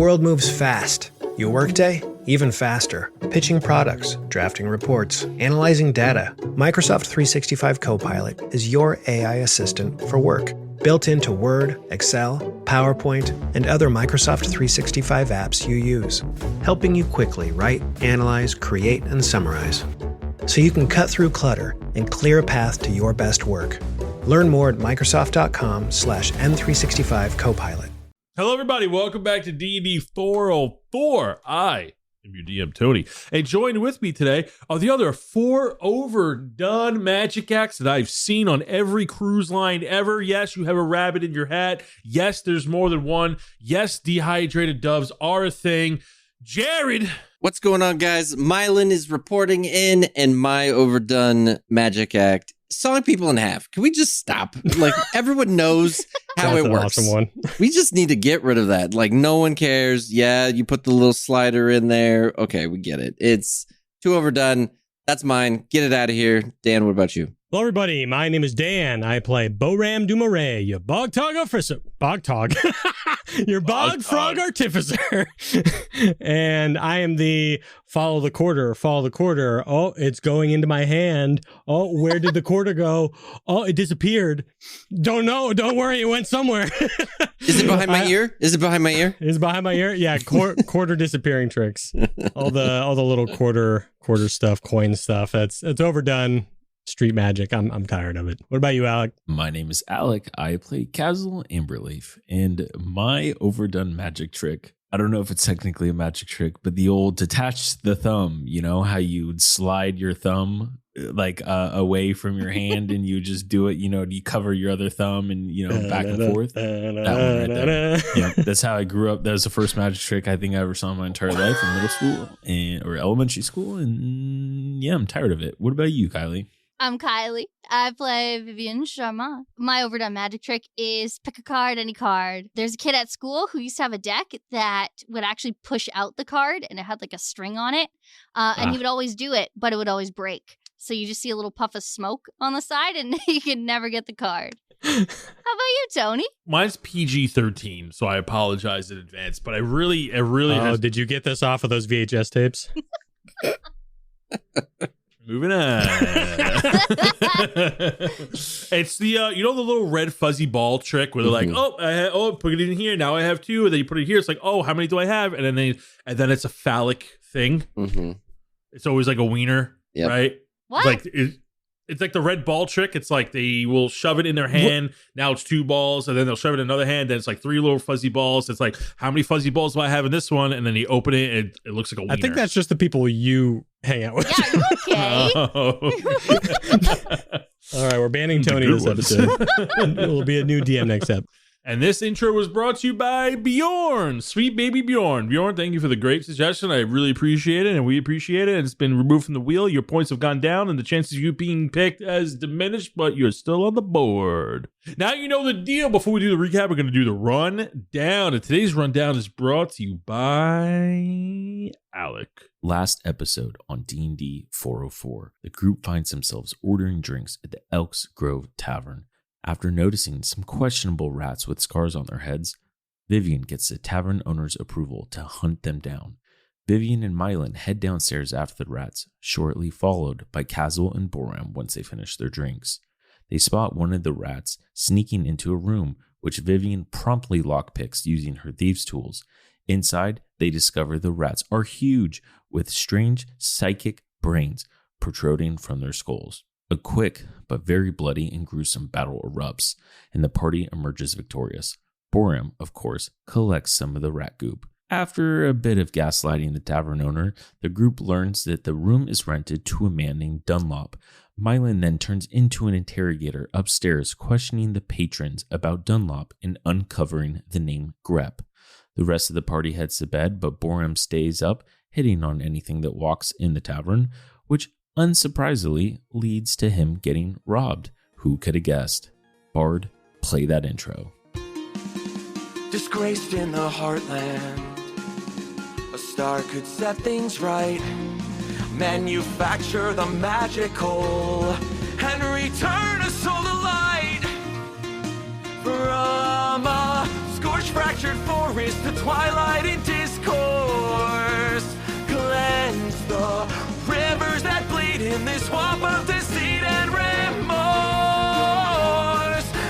world moves fast. Your workday, even faster. Pitching products, drafting reports, analyzing data. Microsoft 365 Copilot is your AI assistant for work. Built into Word, Excel, PowerPoint, and other Microsoft 365 apps you use. Helping you quickly write, analyze, create, and summarize. So you can cut through clutter and clear a path to your best work. Learn more at Microsoft.com/M365 Copilot. Hello, everybody. Welcome back to DND404. I am your DM, Tony. And joined with me today are the other 4 overdone magic acts that I've seen on every cruise line ever. Yes, you have a rabbit in your hat. Yes, there's more than one. Yes, dehydrated doves are a thing. Jared. What's going on, guys? Myelin is reporting in, and my overdone magic act sawing people in half. Can we just stop? Like, everyone knows how it works. Awesome one. We just need to get rid of that. Like, no one cares. Yeah, you put the little slider in there. Okay, we get it. It's too overdone. That's mine. Get it out of here. Dan, what about you? Hello, everybody. My name is Dan. I play Boram DuMarais, your bog tog officer. Bog tog. Your bog frog artificer. And I am the follow the quarter. Oh, it's going into my hand. Oh, where did the quarter go? Oh, it disappeared. Don't know. Don't worry. It went somewhere. Is it behind my ear? Is it behind my ear? Is it behind my ear? Yeah. Quarter disappearing tricks. All the little quarter stuff, coin stuff. It's overdone. Street magic. I'm tired of it. What about you, Alec? My name is Alec. I play Kaz'il, Amberleaf, and my overdone magic trick, I don't know if it's technically a magic trick, but the old detach the thumb, you know, how you would slide your thumb like away from your hand and you just do it, you know, you cover your other thumb and, you know, back and forth. That one right there. Yeah, that's how I grew up. That was the first magic trick I think I ever saw in my entire life in middle school or elementary school. And yeah, I'm tired of it. What about you, Kyleigh? I'm Kyleigh. I play Vivien Charmant. My overdone magic trick is pick a card, any card. There's a kid at school who used to have a deck that would actually push out the card, and it had like a string on it. And he would always do it, but it would always break. So you just see a little puff of smoke on the side, and you can never get the card. How about you, Tony? Mine's PG-13, so I apologize in advance. But I really. Did you get this off of those VHS tapes? Moving on. It's the you know the little red fuzzy ball trick where they're like, put it in here. Now I have 2, and then you put it here. It's like, oh, how many do I have? And then it's a phallic thing. Mm-hmm. It's always like a wiener, right? What? It's like the red ball trick. It's like they will shove it in their hand. Now it's 2 balls, and then they'll shove it in another hand. Then it's like 3 little fuzzy balls. It's like, how many fuzzy balls do I have in this one? And then you open it, and it looks like a wiener. I think that's just the people you hang out with. Yeah, okay. All right, we're banning Tony this episode. It will be a new DM next ep. And this intro was brought to you by Bjorn, sweet baby Bjorn. Bjorn, thank you for the great suggestion. I really appreciate it, and we appreciate it. And it's been removed from the wheel. Your points have gone down, and the chances of you being picked has diminished, but you're still on the board. Now you know the deal. Before we do the recap, we're going to do the rundown. And today's rundown is brought to you by Alec. Last episode on D&D 404, the group finds themselves ordering drinks at the Elks Grove Tavern. After noticing some questionable rats with scars on their heads, Vivien gets the tavern owner's approval to hunt them down. Vivien and Myelin head downstairs after the rats, shortly followed by Kaz'il and Boram once they finish their drinks. They spot one of the rats sneaking into a room, which Vivien promptly lockpicks using her thieves' tools. Inside, they discover the rats are huge, with strange psychic brains protruding from their skulls. A quick but very bloody and gruesome battle erupts, and the party emerges victorious. Boram, of course, collects some of the rat goop. After a bit of gaslighting the tavern owner, the group learns that the room is rented to a man named Dunlop. Myelin then turns into an interrogator upstairs, questioning the patrons about Dunlop and uncovering the name Grep. The rest of the party heads to bed, but Boram stays up, hitting on anything that walks in the tavern, which unsurprisingly leads to him getting robbed. Who could have guessed? Bard, play that intro. Disgraced in the Heartland, a star could set things right, manufacture the magical, and return a soul to light from a scorched forge fractured forest, the twilight in discourse. Cleanse the rivers that bleed in this swamp of deceit and remorse.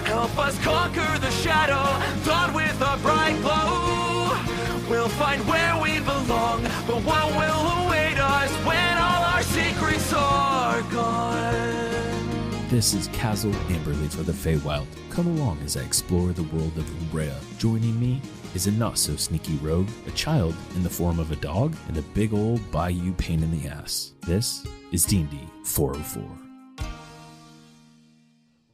Help us conquer the shadow, dawn with a bright glow. We'll find where we belong, but what will await us when all our secrets are gone? This is Kaz'il, Amberleaf of the Feywild. Come along as I explore the world of Umbrea. Joining me is a not-so-sneaky rogue, a child in the form of a dog, and a big old bayou pain in the ass. This is DND404.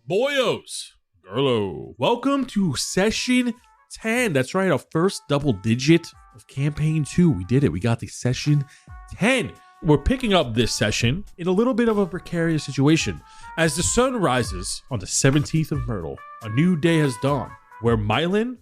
Boyos, girlo, welcome to session 10. That's right, our first double digit of campaign 2. We did it. We got the session 10. We're picking up this session in a little bit of a precarious situation. As the sun rises on the 17th of Myrtle, a new day has dawned where Myelin,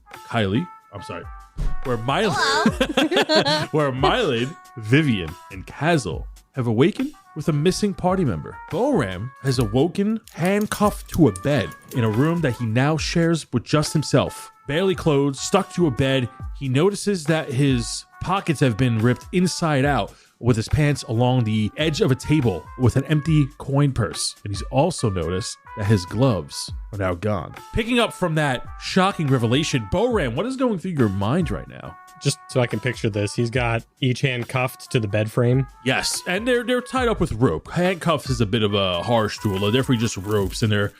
Vivien, and Kaz'il have awakened with a missing party member. Boram has awoken handcuffed to a bed in a room that he now shares with just himself. Barely clothed, stuck to a bed, he notices that his pockets have been ripped inside out, with his pants along the edge of a table with an empty coin purse. And he's also noticed that his gloves are now gone. Picking up from that shocking revelation, Boram, what is going through your mind right now? Just so I can picture this, he's got each hand cuffed to the bed frame. Yes, and they're tied up with rope. Handcuffs is a bit of a harsh tool. They're definitely just ropes, and they're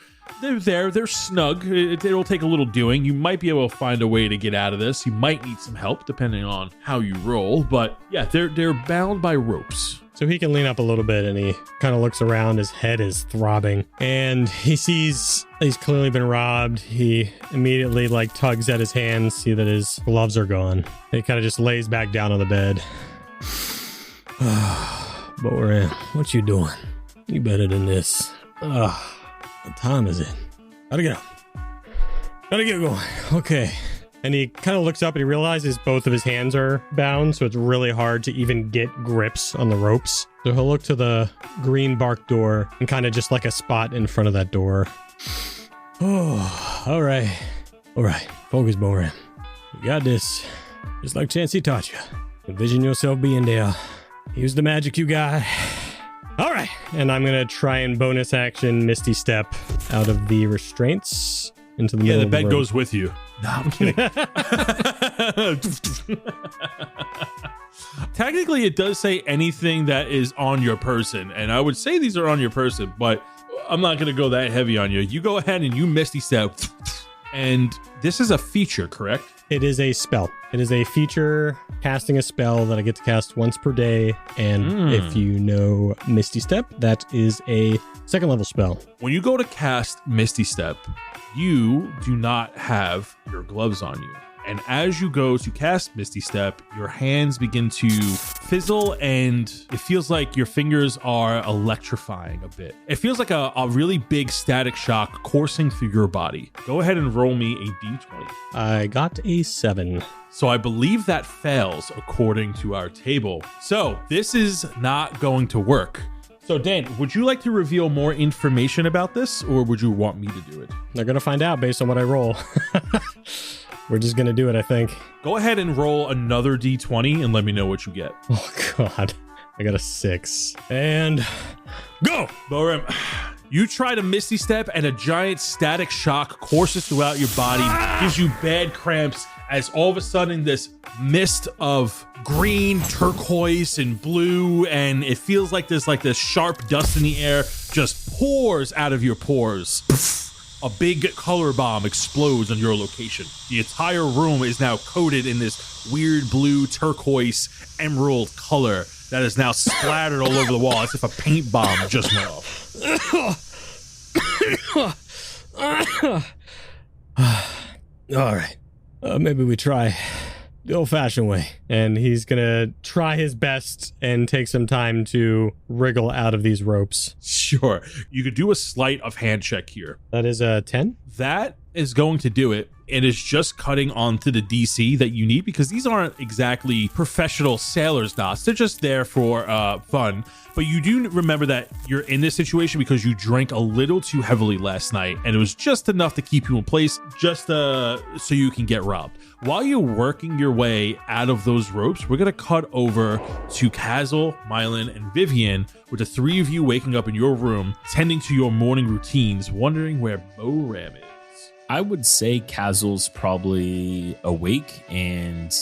snug. It'll take a little doing. You might be able to find a way to get out of this. You might need some help depending on how you roll, but yeah, they're bound by ropes. So he can lean up a little bit, and he kind of looks around. His head is throbbing, and he sees he's clearly been robbed. He immediately tugs at his hands, see that his gloves are gone. He kind of just lays back down on the bed. Boram, what you doing? You better than this. What time is it? Gotta get up. Gotta get going. Okay. And he kind of looks up and he realizes both of his hands are bound, so it's really hard to even get grips on the ropes. So he'll look to the green bark door and kind of just a spot in front of that door. Oh, all right. All right. Focus, Boram. You got this. Just like Chancey taught you. Envision yourself being there. Use the magic you got. All right. And I'm going to try and bonus action Misty Step out of the restraints into the middle of the bed room. goes with you. No, I'm kidding. Technically, it does say anything that is on your person, and I would say these are on your person, but I'm not going to go that heavy on you. You go ahead and you Misty Step, and this is a feature, correct? It is a spell. It is a feature casting a spell that I get to cast once per day, and if you know Misty Step, that is a second level spell. When you go to cast Misty Step, you do not have your gloves on you. And as you go to cast Misty Step, your hands begin to fizzle and it feels like your fingers are electrifying a bit. It feels like a really big static shock coursing through your body. Go ahead and roll me a d20. I got a 7. So I believe that fails according to our table. So this is not going to work. So Dan, would you like to reveal more information about this, or would you want me to do it? They're going to find out based on what I roll. We're just going to do it, I think. Go ahead and roll another d20 and let me know what you get. Oh, God. I got a 6. And go! Boram, you try to Misty Step and a giant static shock courses throughout your body, gives you bad cramps as all of a sudden this mist of green, turquoise, and blue, and it feels like there's this sharp dust in the air just pours out of your pores. A big color bomb explodes on your location. The entire room is now coated in this weird blue, turquoise, emerald color that is now splattered all over the wall as if a paint bomb just went off. All right. Maybe we try the old-fashioned way. And he's going to try his best and take some time to wriggle out of these ropes. Sure. You could do a sleight of hand check here. That is a 10? That is going to do it. and is just cutting onto the DC that you need, because these aren't exactly professional sailors' knots. They're just there for fun. But you do remember that you're in this situation because you drank a little too heavily last night, and it was just enough to keep you in place, just so you can get robbed. While you're working your way out of those ropes, we're going to cut over to Kaz'il, Myelin, and Vivien, with the three of you waking up in your room, tending to your morning routines, wondering where Boram is. I would say Kaz'il's probably awake, and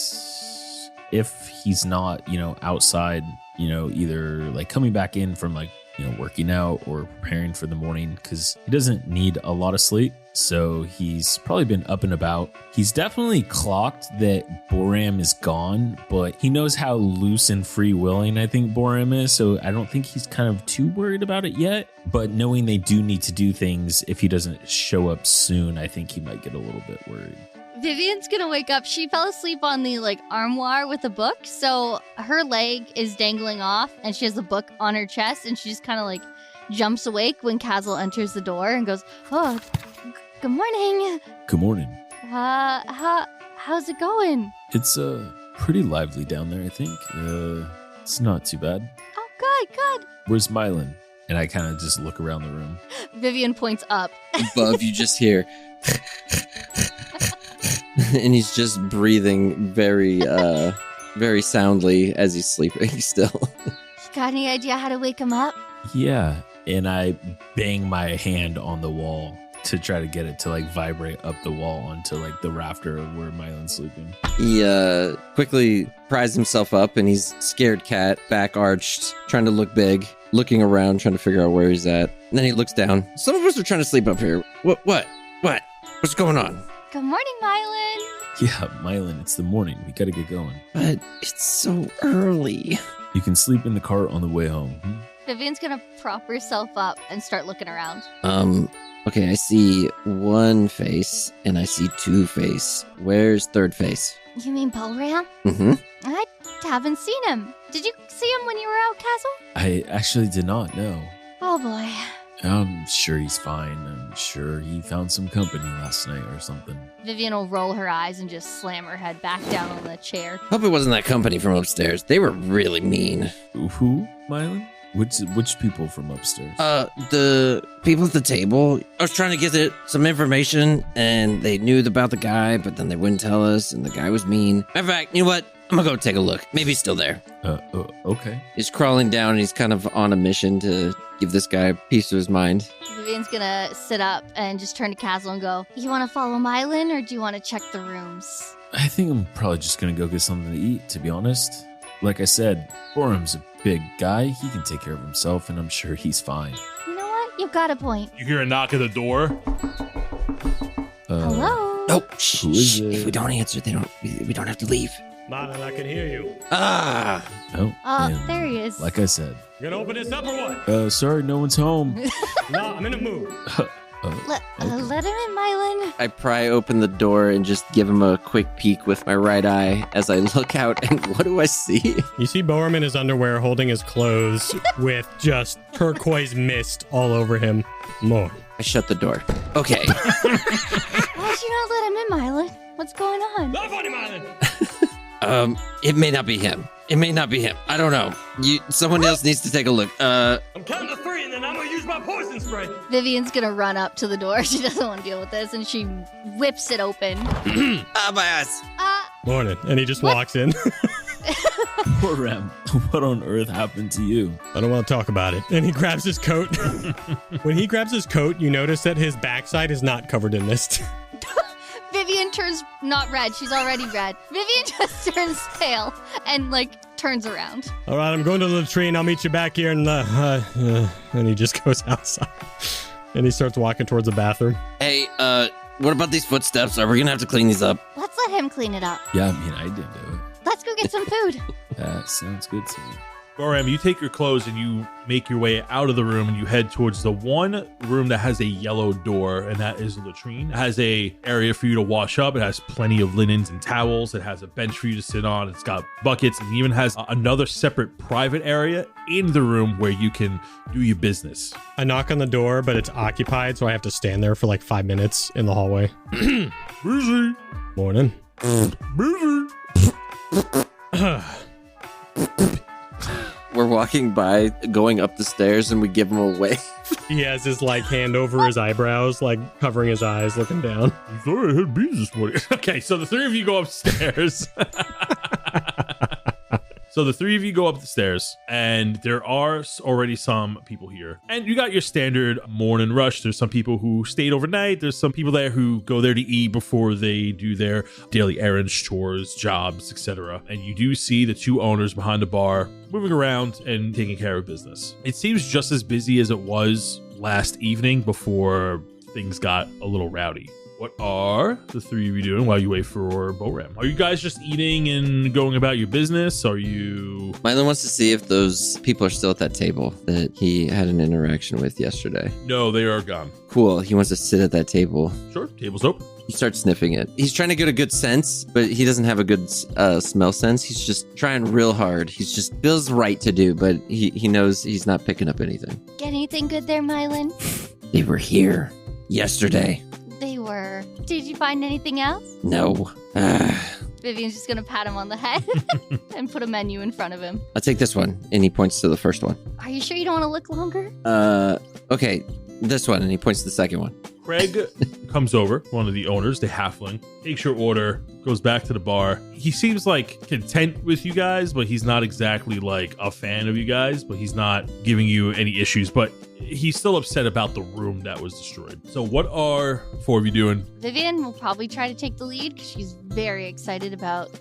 if he's not, outside, either like coming back in from like, working out or preparing for the morning, because he doesn't need a lot of sleep. So he's probably been up and about. He's definitely clocked that Boram is gone, but he knows how loose and free-willing I think Boram is. So I don't think he's kind of too worried about it yet. But knowing they do need to do things, if he doesn't show up soon, I think he might get a little bit worried. Vivien's gonna wake up. She fell asleep on the armoire with a book, so her leg is dangling off, and she has a book on her chest, and she just kind of jumps awake when Kaz'il enters the door and goes, "Oh, good morning." Good morning. How's it going? It's pretty lively down there, I think. It's not too bad. Oh, good. Where's Myelin? And I kind of just look around the room. Vivien points up. Above, you just hear. And he's just breathing very, very soundly as he's sleeping still. You got any idea how to wake him up? Yeah, and I bang my hand on the wall to try to get it to vibrate up the wall onto the rafter of where Myelin's sleeping. He quickly pries himself up, and he's scared cat, back arched, trying to look big, looking around, trying to figure out where he's at. And then he looks down. Some of us are trying to sleep up here. What? What's going on? Good morning, Myelin. Yeah, Myelin, it's the morning. We gotta get going. But it's so early. You can sleep in the car on the way home. Vivien's gonna prop herself up and start looking around. Okay, I see one face, and I see two face. Where's third face? You mean Boram? Mm-hmm. I haven't seen him. Did you see him when you were out, Kaz'il? I actually did not know. Oh, boy. I'm sure he's fine. I'm sure he found some company last night or something. Vivien will roll her eyes and just slam her head back down on the chair. Hope it wasn't that company from upstairs. They were really mean. Who, Myelin? Which people from upstairs? The people at the table. I was trying to get some information, and they knew about the guy, but then they wouldn't tell us, and the guy was mean. In fact, you know what? I'm gonna go take a look. Maybe he's still there. Okay. He's crawling down, and he's kind of on a mission to give this guy a piece of his mind. Vivien's gonna sit up and just turn to Kaz'il and go, "You want to follow Myelin, or do you want to check the rooms?" I think I'm probably just gonna go get something to eat, to be honest. Like I said, Boram's a big guy. He can take care of himself, and I'm sure he's fine. You know what? You've got a point. You hear a knock at the door. Hello? Nope. Shh, Who is it? If we don't answer, we don't have to leave. Myelin, I can hear you. Ah! Oh, and There he is. like I said. You gonna open this up or what? Sorry, no one's home. No, I'm in a mood. Let him in, Myelin. I pry open the door and just give him a quick peek with my right eye as I look out, and what do I see? You see Boram in his underwear holding his clothes with just turquoise mist all over him. More. I shut the door. Okay. Why'd you not let him in, Myelin? What's going on? Not funny, Myelin! It may not be him. I don't know. Someone else needs to take a look. I'm counting to 3 and then I'm gonna use my poison spray. Vivien's gonna run up to the door. She doesn't want to deal with this, and she whips it open. My ass. Morning. And he just walks in. Boram, what on earth happened to you? I don't want to talk about it. And he grabs his coat. When he grabs his coat, you notice that his backside is not covered in mist. Vivien turns not red. She's already red. Vivien just turns pale and turns around. All right, I'm going to the latrine. I'll meet you back here. And he just goes outside. And he starts walking towards the bathroom. Hey, what about these footsteps? Are we gonna have to clean these up? Let's let him clean it up. Yeah, I didn't do it. Let's go get some food. That sounds good to me. Boram, you take your clothes and you make your way out of the room and you head towards the one room that has a yellow door, and that is the latrine. It has a area for you to wash up. It has plenty of linens and towels. It has a bench for you to sit on. It's got buckets, and even has another separate private area in the room where you can do your business. I knock on the door, but it's occupied, so I have to stand there for like 5 minutes in the hallway. Busy. Morning. Busy. We're walking by, going up the stairs, and we give him a wave. He has his like hand over his eyebrows, like covering his eyes, looking down. I'm sorry, I had bees this morning. Okay, so the three of you go upstairs. So the three of you go up the stairs, and there are already some people here. And you got your standard morning rush. There's some people who stayed overnight. There's some people there who go there to eat before they do their daily errands, chores, jobs, etc. And you do see the two owners behind the bar moving around and taking care of business. It seems just as busy as it was last evening before things got a little rowdy. What are the three of you doing while you wait for Boram? Are you guys just eating and going about your business? Are you... Myelin wants to see if those people are still at that table that he had an interaction with yesterday. No, they are gone. Cool. He wants to sit at that table. Sure, table's open. He starts sniffing it. He's trying to get a good sense, but he doesn't have a good smell sense. He's just trying real hard. He's just feels right to do, but he knows he's not picking up anything. Get anything good there, Myelin? They were here yesterday. They were. Did you find anything else? No. Vivien's just gonna pat him on the head and put a menu in front of him. I'll take this one. And he points to the first one. Are you sure you don't want to look longer? Okay. This one. And he points to the second one. Craig comes over, one of the owners, the halfling, takes your order, goes back to the bar. He seems like content with you guys, but he's not exactly like a fan of you guys, but he's not giving you any issues, but he's still upset about the room that was destroyed. So what are four of you doing? Vivien will probably try to take the lead because she's very excited about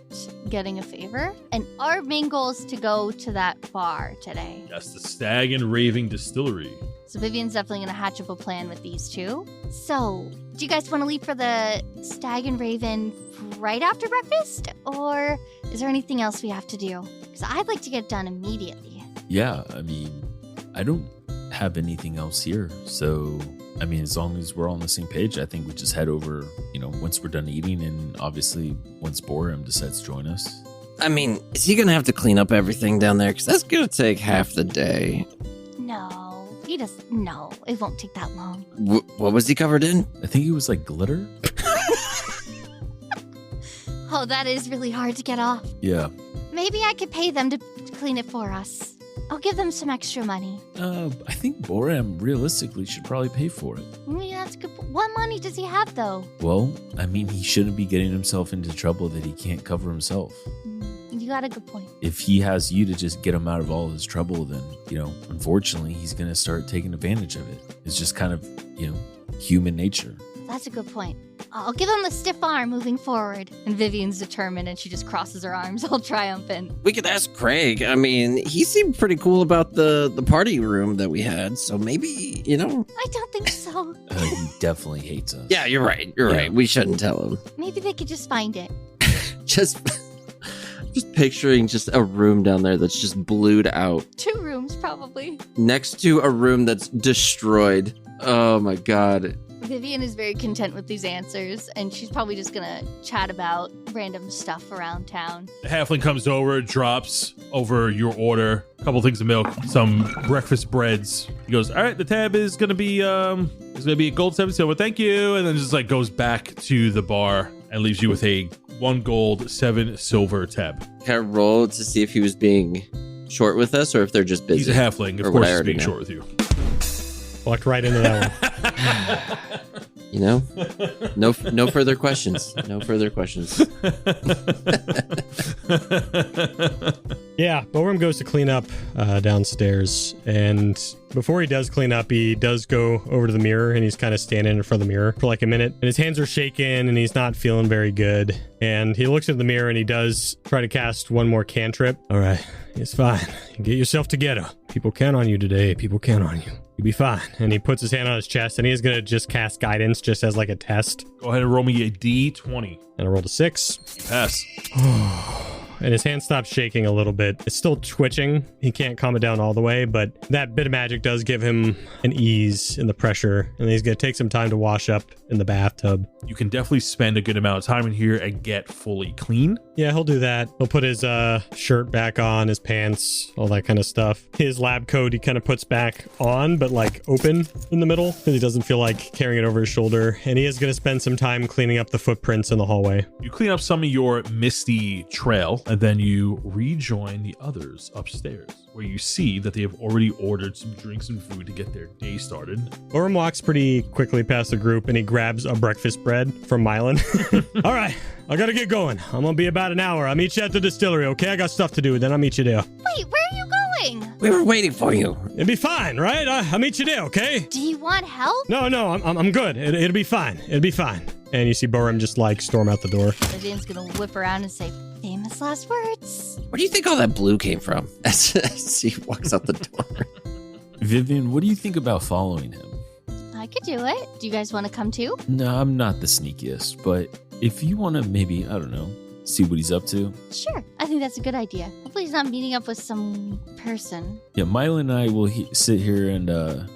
getting a favor. And our main goal is to go to that bar today. Yes, the Stag and Raving Distillery. So Vivien's definitely going to hatch up a plan with these two. So, do you guys want to leave for the Stag and Raven right after breakfast? Or is there anything else we have to do? Because I'd like to get it done immediately. Yeah, I mean, I don't have anything else here. So, I mean, as long as we're all on the same page, I think we just head over, once we're done eating, and obviously once Boram decides to join us. I mean, is he going to have to clean up everything down there? Because that's going to take half the day. No, it won't take that long. What was he covered in? I think it was like glitter. Oh, that is really hard to get off. Yeah. Maybe I could pay them to clean it for us. I'll give them some extra money. I think Boram realistically should probably pay for it. Yeah, that's good. What money does he have, though? Well, I mean, he shouldn't be getting himself into trouble that he can't cover himself. You got a good point. If he has you to just get him out of all his trouble, then, unfortunately, he's going to start taking advantage of it. It's just kind of, human nature. That's a good point. I'll give him the stiff arm moving forward. And Vivien's determined, and she just crosses her arms, all triumphant. We could ask Craig. I mean, he seemed pretty cool about the party room that we had, so maybe, I don't think so. He definitely hates us. Yeah, you're right. You're right. We shouldn't tell him. Maybe they could just find it. Just picturing just a room down there that's just blued out. 2 rooms, probably. Next to a room that's destroyed. Oh, my God. Vivien is very content with these answers, and she's probably just gonna chat about random stuff around town. The halfling comes over, drops over your order, a couple things of milk, some breakfast breads. He goes, all right, the tab is gonna be a gold 7 silver, thank you, and then just like goes back to the bar and leaves you with a 1 gold 7 silver tab. Can I roll to see if he was being short with us or if they're just busy? He's a halfling, of course he's being short with you. Walked right into that one. No further questions. No further questions. Yeah, Boram goes to clean up downstairs, and before he does clean up, he does go over to the mirror, and he's kind of standing in front of the mirror for like a minute, and his hands are shaking, and he's not feeling very good. And he looks at the mirror, and he does try to cast one more cantrip. All right, it's fine. Get yourself together. People count on you today. People count on you. You'll be fine. And he puts his hand on his chest, and he's going to just cast guidance just as like a test. Go ahead and roll me a D20. And I rolled a 6. Pass. and his hand stops shaking a little bit. It's still twitching. He can't calm it down all the way, but that bit of magic does give him an ease in the pressure, and he's going to take some time to wash up in the bathtub. You can definitely spend a good amount of time in here and get fully clean. Yeah, he'll do that. He'll put his shirt back on, his pants, all that kind of stuff. His lab coat he kind of puts back on, but like open in the middle because he doesn't feel like carrying it over his shoulder. And he is going to spend some time cleaning up the footprints in the hallway. You clean up some of your misty trail, and then you rejoin the others upstairs, where you see that they have already ordered some drinks and food to get their day started. Boram walks pretty quickly past the group, and he grabs a breakfast bread from Myelin. All right, I gotta get going. I'm gonna be about an hour. I'll meet you at the distillery, okay? I got stuff to do, then I'll meet you there. Wait, where are you going? We were waiting for you. It'll be fine, right? I'll meet you there, okay? Do you want help? No, I'm good. It'll be fine. It'll be fine. And you see Boram just like storm out the door. Vivien's gonna whip around and say famous last words. Where do you think all that blue came from? As he walks out the door. Vivien, what do you think about following him? I could do it. Do you guys want to come too? No, I'm not the sneakiest, but if you want to maybe, I don't know, see what he's up to. Sure. I think that's a good idea. Hopefully he's not meeting up with some person. Yeah, Myelin and I will sit here and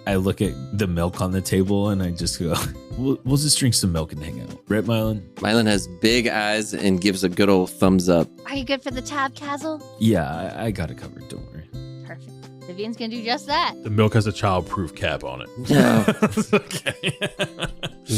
I look at the milk on the table and I just go, we'll just drink some milk and hang out. Right, Myelin? Myelin has big eyes and gives a good old thumbs up. Are you good for the tab, Kaz'il? Yeah, I got it covered. Don't worry. Perfect. Vivien's gonna do just that. The milk has a child-proof cap on it. No. Okay.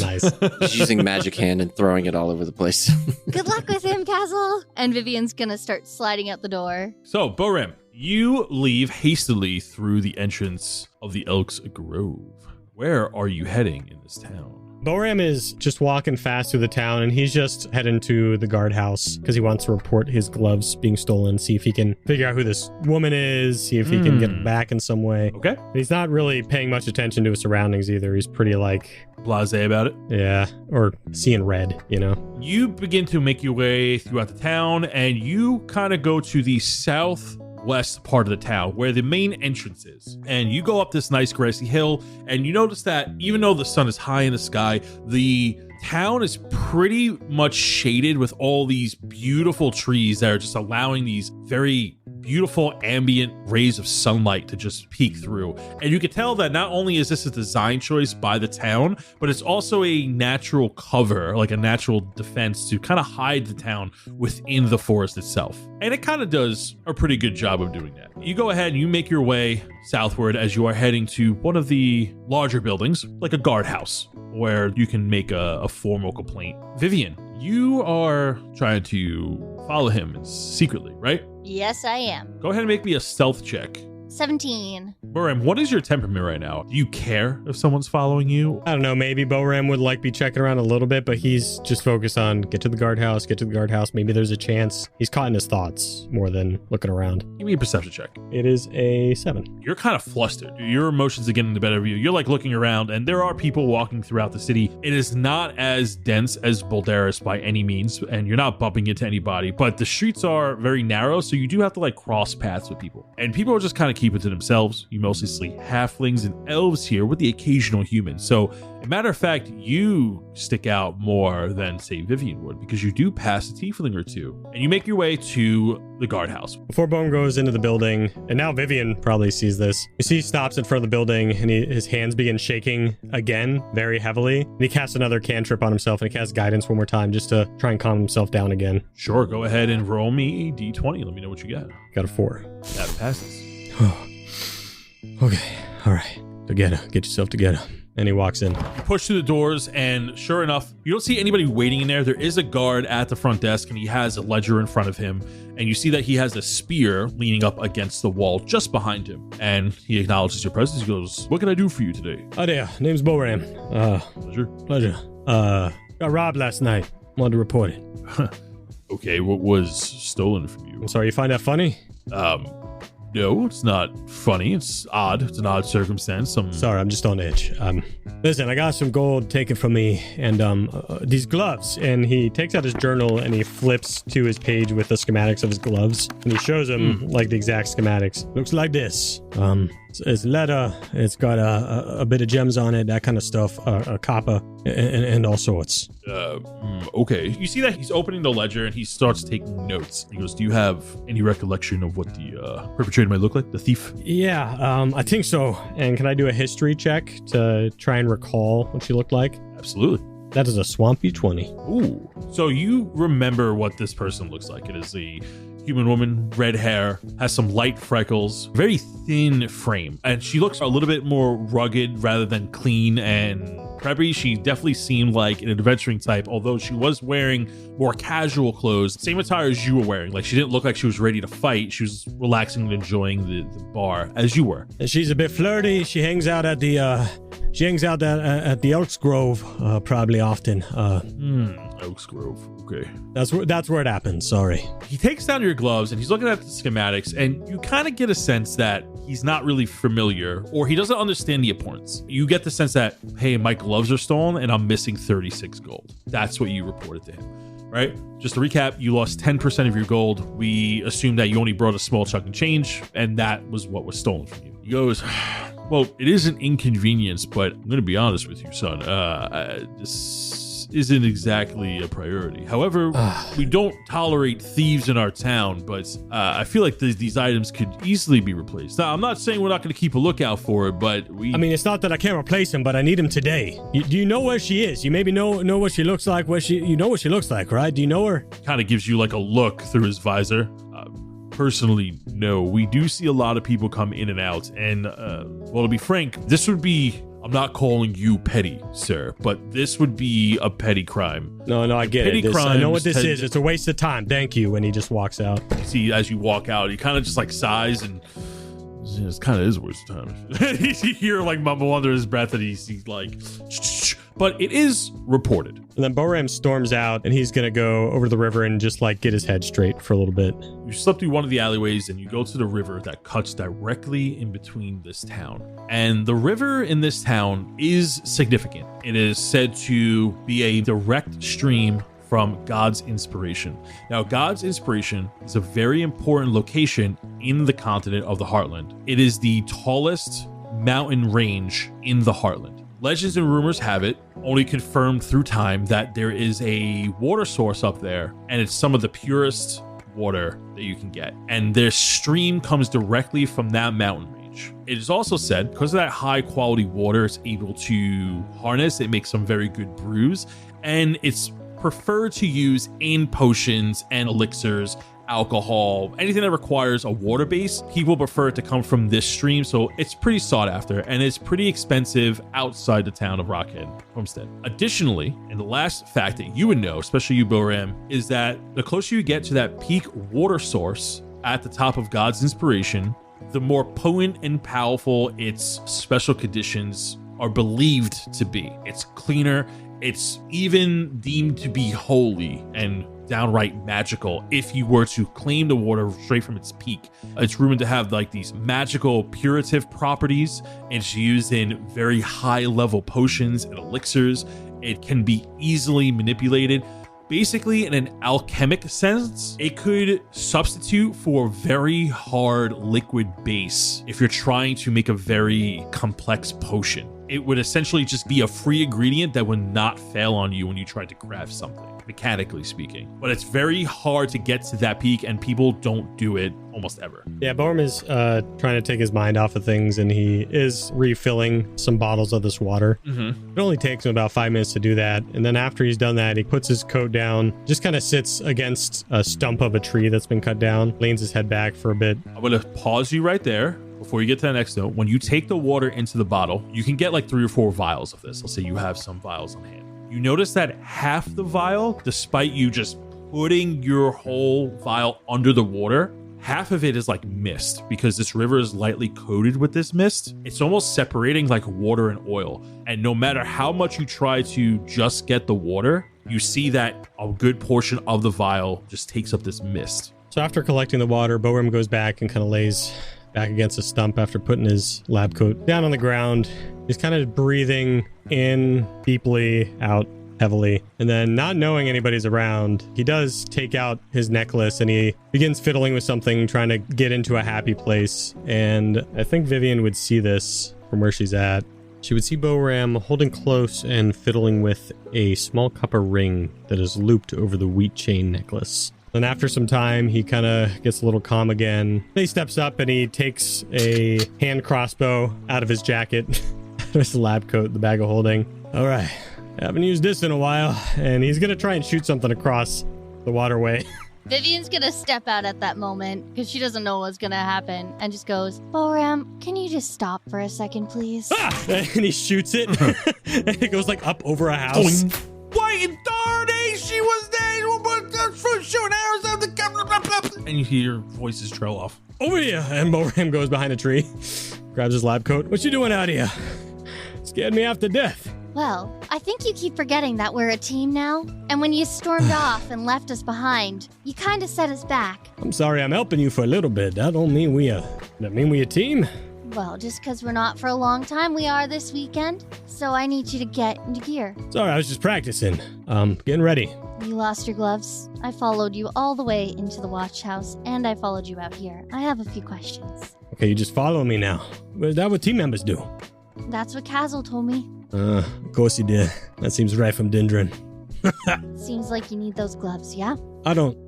Nice. He's using magic hand and throwing it all over the place. Good luck with him, Kaz'il. And Vivien's gonna start sliding out the door. So, Boram, you leave hastily through the entrance of the Elk's Grove. Where are you heading in this town? Boram is just walking fast through the town, and he's just heading to the guardhouse because he wants to report his gloves being stolen, see if he can figure out who this woman is, see if he can get it back in some way. Okay. He's not really paying much attention to his surroundings either. He's pretty Blasé about it. Yeah, or seeing red, you know? You begin to make your way throughout the town, and you kind of go to the southwest part of the town where the main entrance is. And you go up this nice grassy hill, and you notice that even though the sun is high in the sky, the town is pretty much shaded with all these beautiful trees that are just allowing these very beautiful ambient rays of sunlight to just peek through. And you can tell that not only is this a design choice by the town, but it's also a natural cover, like a natural defense to kind of hide the town within the forest itself. And it kind of does a pretty good job of doing that. You go ahead and you make your way southward as you are heading to one of the larger buildings, like a guardhouse, where you can make a formal complaint. Vivien, you are trying to follow him secretly, right? Yes, I am. Go ahead and make me a stealth check. 17. Boram, what is your temperament right now? Do you care if someone's following you? I don't know, maybe Boram would be checking around a little bit, but he's just focused on get to the guardhouse. Maybe there's a chance. He's caught in his thoughts more than looking around. Give me a perception check. It is a 7. You're kind of flustered. Your emotions are getting the better of you. You're looking around, and there are people walking throughout the city. It is not as dense as Boldaris by any means, and you're not bumping into anybody, but the streets are very narrow, so you do have to cross paths with people. And people are just kind of keep it to themselves. You mostly see halflings and elves here with the occasional human. So, as a matter of fact, you stick out more than, say, Vivien would, because you do pass a tiefling or two. And you make your way to the guardhouse. Before Boram goes into the building, and now Vivien probably sees this, you see he stops in front of the building, and his hands begin shaking again, very heavily. And he casts another cantrip on himself, and he casts guidance one more time just to try and calm himself down again. Sure, go ahead and roll me a d20. Let me know what you got. Got a 4. That passes. Okay, all right. Together. Get yourself together. And he walks in. You push through the doors, and sure enough, you don't see anybody waiting in there. There is a guard at the front desk, and he has a ledger in front of him. And you see that he has a spear leaning up against the wall just behind him. And he acknowledges your presence. He goes, "What can I do for you today?" Hi there. Name's Boram. Pleasure. Got robbed last night. Wanted to report it. Okay, what was stolen from you? I'm sorry, you find that funny? No, it's not funny. It's odd. It's an odd circumstance. Sorry, I'm just on edge. Listen, I got some gold taken from me and these gloves. And he takes out his journal and he flips to his page with the schematics of his gloves. And he shows him the exact schematics. Looks like this. It's leather. It's got a bit of gems on it, that kind of stuff, copper, and all sorts. Okay. You see that he's opening the ledger and he starts taking notes. He goes, do you have any recollection of what the perpetrator might look like? The thief? Yeah, I think so. And can I do a history check to try and recall what she looked like? Absolutely. That is a swampy 20. Ooh. So you remember what this person looks like. It is a human woman, red hair, has some light freckles, very thin frame, and she looks a little bit more rugged rather than clean and preppy. She definitely seemed like an adventuring type, although she was wearing more casual clothes, same attire as you were wearing. Like, she didn't look like she was ready to fight. She was relaxing and enjoying the bar as you were. And she's a bit flirty. She hangs out at the at the Elks Grove probably often. Elks Grove. Okay. That's where it happens. Sorry. He takes down your gloves and he's looking at the schematics, and you kind of get a sense that he's not really familiar, or he doesn't understand the importance. You get the sense that, hey, my gloves are stolen and I'm missing 36 gold. That's what you reported to him, right? Just to recap, you lost 10% of your gold. We assume that you only brought a small chunk of change, and that was what was stolen from you. He goes, well, it is an inconvenience, but I'm going to be honest with you, son. This isn't exactly a priority. However, we don't tolerate thieves in our town, but I feel like these items could easily be replaced. Now, I'm not saying we're not going to keep a lookout for it, but I mean, it's not that I can't replace him, but I need him today. Do you know where she is? You maybe know what she looks like. You know what she looks like, right? Do you know her? Kind of gives you like a look through his visor. Personally, no. We do see a lot of people come in and out, and well, to be frank, this would be, I'm not calling you petty, sir, but this would be a petty crime. No, I get it. I know what this is. It's a waste of time. Thank you. And he just walks out. You see, as you walk out, he kind of just like sighs, and it kind of is a waste of time. You hear like mumble under his breath, and he's like, shh. But it is reported. And then Boram storms out, and he's going to go over to the river and just like get his head straight for a little bit. You slip through one of the alleyways and you go to the river that cuts directly in between this town. And the river in this town is significant. It is said to be a direct stream from God's Inspiration. Now, God's Inspiration is a very important location in the continent of the Heartland. It is the tallest mountain range in the Heartland. Legends and rumors have it, only confirmed through time, that there is a water source up there, and it's some of the purest water that you can get. And their stream comes directly from that mountain range. It is also said, because of that high quality water it's able to harness, it makes some very good brews, and it's preferred to use in potions and elixirs, alcohol, anything that requires a water base. People prefer it to come from this stream, so it's pretty sought after, and it's pretty expensive outside the town of Rockhead Homestead. Additionally, and the last fact that you would know, especially you, Boram, is that the closer you get to that peak water source at the top of God's Inspiration, the more potent and powerful its special conditions are believed to be. It's cleaner. It's even deemed to be holy and downright magical if you were to claim the water straight from its peak. It's rumored to have like these magical purative properties. It's used in very high level potions and elixirs. It can be easily manipulated. Basically, in an alchemic sense, it could substitute for very hard liquid base if you're trying to make a very complex potion. It would essentially just be a free ingredient that would not fail on you when you tried to craft something, mechanically speaking. But it's very hard to get to that peak, and people don't do it almost ever. Yeah, Boram is trying to take his mind off of things, and he is refilling some bottles of this water. It only takes him about 5 minutes to do that. And then after he's done that, he puts his coat down, just kind of sits against a stump of a tree that's been cut down, leans his head back for a bit. I'm going to pause you right there. Before you get to the next note, when you take the water into the bottle, you can get like 3 or 4 vials of this. Let's say you have some vials on hand. You notice that half the vial, despite you just putting your whole vial under the water, half of it is like mist, because this river is lightly coated with this mist. It's almost separating like water and oil. And no matter how much you try to just get the water, you see that a good portion of the vial just takes up this mist. So after collecting the water, Boram goes back and kind of lays back against a stump after putting his lab coat down on the ground. He's kind of breathing in deeply, out heavily. And then, not knowing anybody's around, he does take out his necklace and he begins fiddling with something, trying to get into a happy place. And I think Vivien would see this from where she's at. She would see Boram holding close and fiddling with a small copper ring that is looped over the wheat chain necklace. Then after some time, he kind of gets a little calm again. He steps up and he takes a hand crossbow out of his jacket, out of his lab coat, the bag of holding. All right, haven't used this in a while, and he's going to try and shoot something across the waterway. Vivien's gonna step out at that moment because she doesn't know what's gonna happen and just goes, Boram, can you just stop for a second, please? And he shoots it, and it goes like up over a house. Why in 30 she was there? Shooting arrows out the camera. And you hear voices trail off. Over here. And Boram goes behind a tree, grabs his lab coat. What you doing out here? Scared me half to death. Well, I think you keep forgetting that we're a team now. And when you stormed off and left us behind, you kind of set us back. I'm sorry I'm helping you for a little bit. That don't mean we a team? Well, just because we're not for a long time, we are this weekend. So I need you to get into gear. Sorry, I was just practicing. Getting ready. You lost your gloves. I followed you all the way into the watch house, and I followed you out here. I have a few questions. Okay, you just follow me now. Is that what team members do? That's what Kaz'il told me. Of course he did. That seems right from Dindrin. Seems like you need those gloves, yeah? I don't...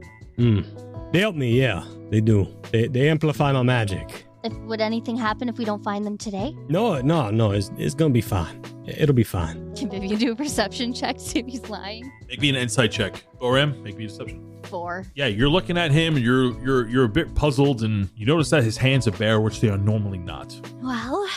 They help me, yeah. They do. They amplify my magic. Would anything happen if we don't find them today? No. It's gonna be fine. It'll be fine. Can Vivien do a perception check to see if he's lying? Make me an insight check. Boram, make me a deception. 4. Yeah, you're looking at him and you're a bit puzzled, and you notice that his hands are bare, which they are normally not. Well,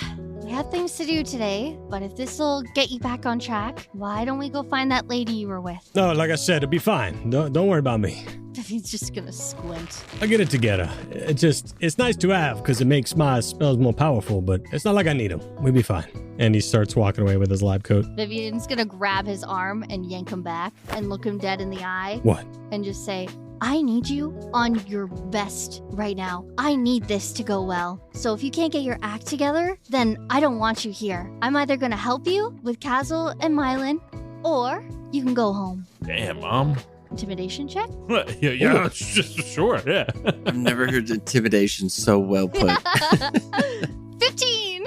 we have things to do today, but if this will get you back on track, why don't we go find that lady you were with? No, like I said, it'll be fine. Don't worry about me. Vivien's just gonna squint. I'll get it together. It's nice to have because it makes my spells more powerful, but it's not like I need them. We'll be fine. And he starts walking away with his lab coat. Vivien's gonna grab his arm and yank him back and look him dead in the eye. What? And just say, I need you on your best right now. I need this to go well. So if you can't get your act together, then I don't want you here. I'm either gonna help you with Kaz'il and Myelin, or you can go home. Damn, Mom. Intimidation check? Yeah, sure, yeah. I've never heard intimidation so well put. 15!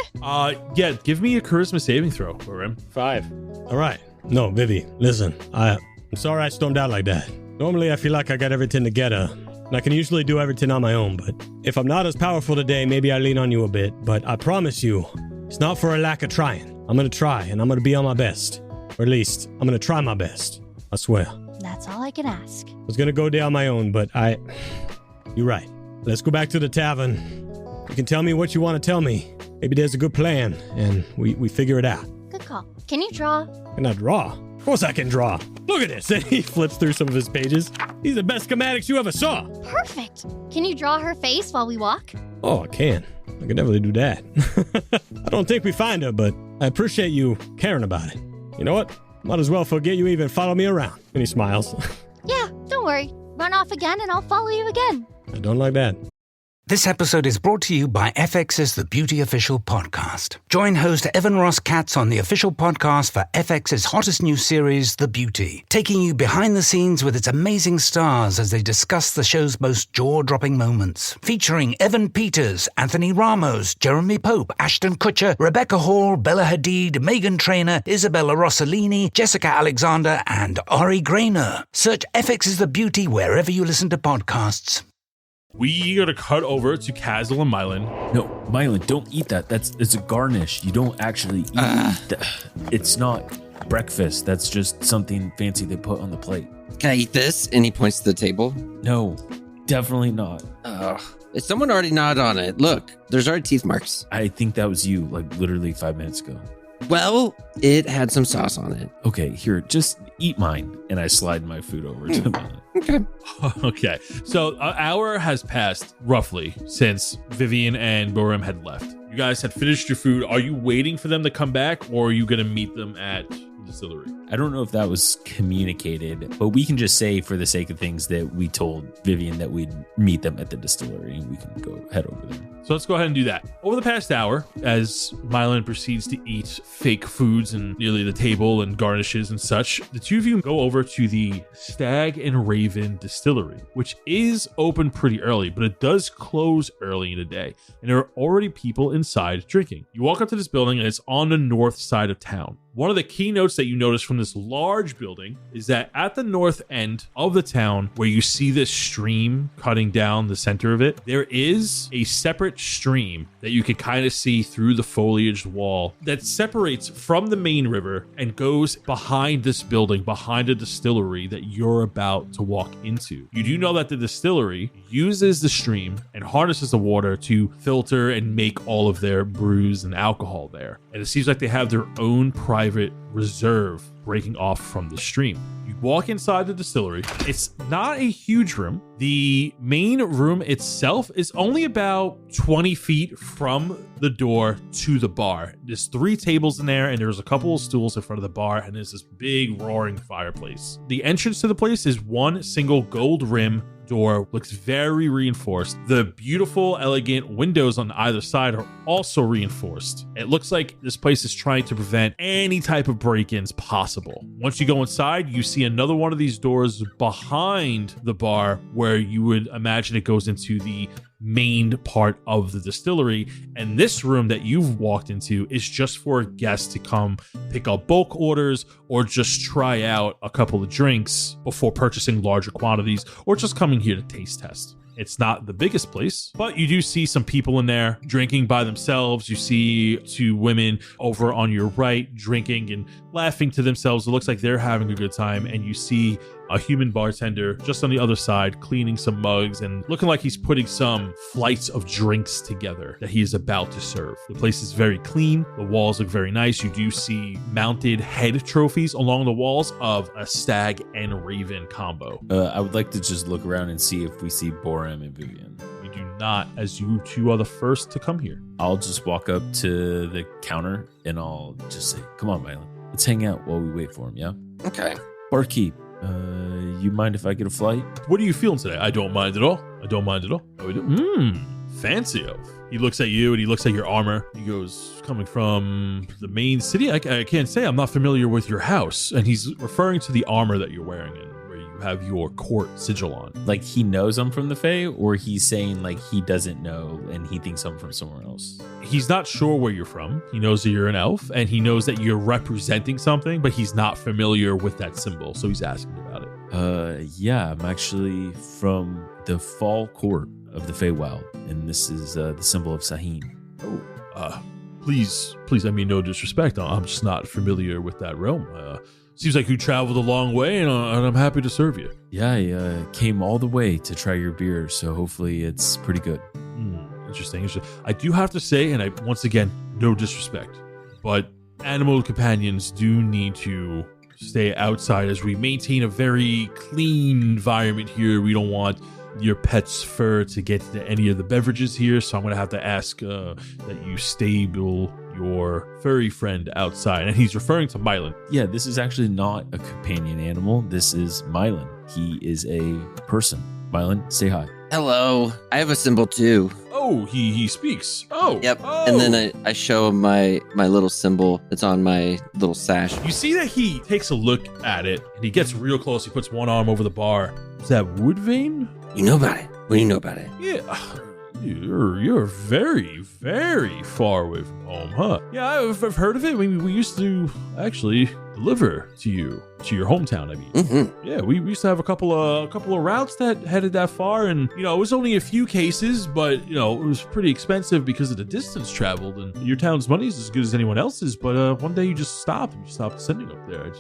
Yeah, give me a charisma saving throw, Boram. 5. All right. No, Vivi, listen. I'm sorry I stormed out like that. Normally, I feel like I got everything together, and I can usually do everything on my own, but if I'm not as powerful today, maybe I lean on you a bit, but I promise you, it's not for a lack of trying. I'm going to try, and I'm going to be on my best. Or at least, I'm going to try my best. I swear. That's all I can ask. I was going to go there on my own, but You're right. Let's go back to the tavern. You can tell me what you want to tell me. Maybe there's a good plan, and we figure it out. Good call. Can you draw? Can I draw? Of course I can draw. Look at this. And he flips through some of his pages. These are the best schematics you ever saw. Perfect. Can you draw her face while we walk? Oh, I can. I can definitely do that. I don't think we find her, but I appreciate you caring about it. You know what? Might as well forget you even follow me around. And he smiles. Yeah, don't worry. Run off again and I'll follow you again. I don't like that. This episode is brought to you by FX's The Beauty Official Podcast. Join host Evan Ross Katz on the official podcast for FX's hottest new series, The Beauty, taking you behind the scenes with its amazing stars as they discuss the show's most jaw-dropping moments. Featuring Evan Peters, Anthony Ramos, Jeremy Pope, Ashton Kutcher, Rebecca Hall, Bella Hadid, Meghan Trainor, Isabella Rossellini, Jessica Alexander, and Ari Grainer. Search FX's The Beauty wherever you listen to podcasts. We gotta cut over to Kaz'il and Myelin. No, Myelin, don't eat that. It's a garnish. You don't actually eat that. It's not breakfast. That's just something fancy they put on the plate. Can I eat this? And he points to the table. No, definitely not. Someone already gnawed on it. Look, there's already teeth marks. I think that was you, like literally 5 minutes ago. Well, it had some sauce on it. Okay, here, just eat mine. And I slide my food over to Myelin. Okay. Okay, so an hour has passed roughly since Vivien and Boram had left. You guys had finished your food. Are you waiting for them to come back, or are you going to meet them at the distillery? I don't know if that was communicated, but we can just say for the sake of things that we told Vivien that we'd meet them at the distillery and we can go head over there. So let's go ahead and do that. Over the past hour, as Myelin proceeds to eat fake foods and nearly the table and garnishes and such, the two of you go over to the Stag and Raven Distillery, which is open pretty early, but it does close early in the day. And there are already people inside drinking. You walk up to this building and it's on the north side of town. One of the keynotes that you notice from this large building is that at the north end of the town, where you see this stream cutting down the center of it, there is a separate stream that you can kind of see through the foliaged wall that separates from the main river and goes behind this building, behind a distillery that you're about to walk into. You do know that the distillery uses the stream and harnesses the water to filter and make all of their brews and alcohol there. And it seems like they have their own private reserve breaking off from the stream. You walk inside the distillery. It's not a huge room. The main room itself is only about 20 feet from the door to the bar. There's 3 tables in there, and there's a couple of stools in front of the bar, and there's this big roaring fireplace. The entrance to the place is one single gold rim door, looks very reinforced. The beautiful, elegant windows on either side are also reinforced. It looks like this place is trying to prevent any type of break-ins possible. Once you go inside, you see another one of these doors behind the bar where you would imagine it goes into the main part of the distillery, and this room that you've walked into is just for guests to come pick up bulk orders or just try out a couple of drinks before purchasing larger quantities or just coming here to taste test. It's not the biggest place, but you do see some people in there drinking by themselves. You see 2 women over on your right drinking and laughing to themselves. It looks like they're having a good time. And you see a human bartender just on the other side cleaning some mugs and looking like he's putting some flights of drinks together that he is about to serve. The place is very clean. The walls look very nice. You do see mounted head trophies along the walls of a stag and raven combo. I would like to just look around and see if we see Boram and Vivien. You do not, as you 2 are the first to come here. I'll just walk up to the counter and I'll just say, come on, Myelin, let's hang out while we wait for him, yeah? Okay. Barkeep, you mind if I get a flight? What are you feeling today? I don't mind at all. I don't mind at all. Oh, we do? Fancy elf. He looks at you and he looks at your armor. He goes, coming from the main city? I can't say. I'm not familiar with your house. And he's referring to the armor that you're wearing and where you have your court sigil on. Like he knows I'm from the Fae, or he's saying like he doesn't know and he thinks I'm from somewhere else? He's not sure where you're from. He knows that you're an elf and he knows that you're representing something, but he's not familiar with that symbol. So he's asking about it. Yeah, I'm actually from the fall court of the Feywild, and this is the symbol of Sahin. Oh, please, I mean no disrespect. I'm just not familiar with that realm. Seems like you traveled a long way, and I'm happy to serve you. Yeah, I came all the way to try your beer, so hopefully it's pretty good. Interesting. I do have to say, and once again, no disrespect, but animal companions do need to stay outside as we maintain a very clean environment here. We don't want your pet's fur to get to any of the beverages here, so I'm going to have to ask that you stable your furry friend outside. And he's referring to Myelin. Yeah, this is actually not a companion animal. This is Myelin. He is a person. Myelin, say hi. Hello. I have a symbol too. Oh, he speaks. Oh. Yep. Oh. And then I show him my little symbol that's on my little sash. You see that he takes a look at it and he gets real close. He puts one arm over the bar. Is that wood vein? You know about it. What do you know about it? Yeah. You're very, very far away from home, huh? Yeah, I've heard of it. We used to actually deliver to your hometown. I mean, yeah, we used to have a couple of routes that headed that far, and it was only a few cases, but it was pretty expensive because of the distance traveled. And your town's money is as good as anyone else's, but one day you just stopped and you stopped sending up there.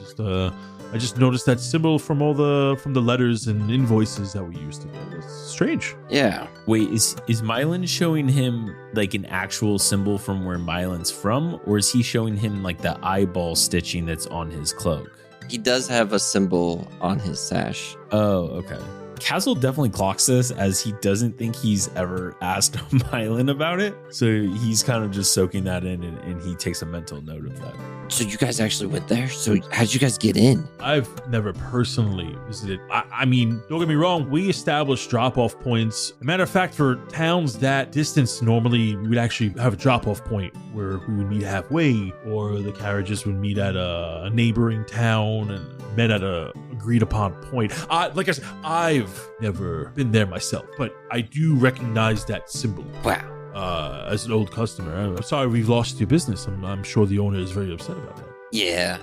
I just noticed that symbol from the letters and invoices that we used to get. It's strange. Yeah. Wait, is Myelin showing him like an actual symbol from where Myelin's from, or is he showing him like the eyeball stitching that's on his cloak? He does have a symbol on his sash. Oh, okay. Kaz'il definitely clocks this, as he doesn't think he's ever asked Myelin about it. So he's kind of just soaking that in, and he takes a mental note of that. So you guys actually went there? So how'd you guys get in? I've never personally visited. I mean, don't get me wrong, we established drop-off points. As a matter of fact, for towns that distance, normally we'd actually have a drop-off point where we would meet halfway, or the carriages would meet at a neighboring town and met at a agreed upon point. Like I said, I've never been there myself, but I do recognize that symbol. Wow. As an old customer, I'm sorry we've lost your business. I'm sure the owner is very upset about that. Yeah,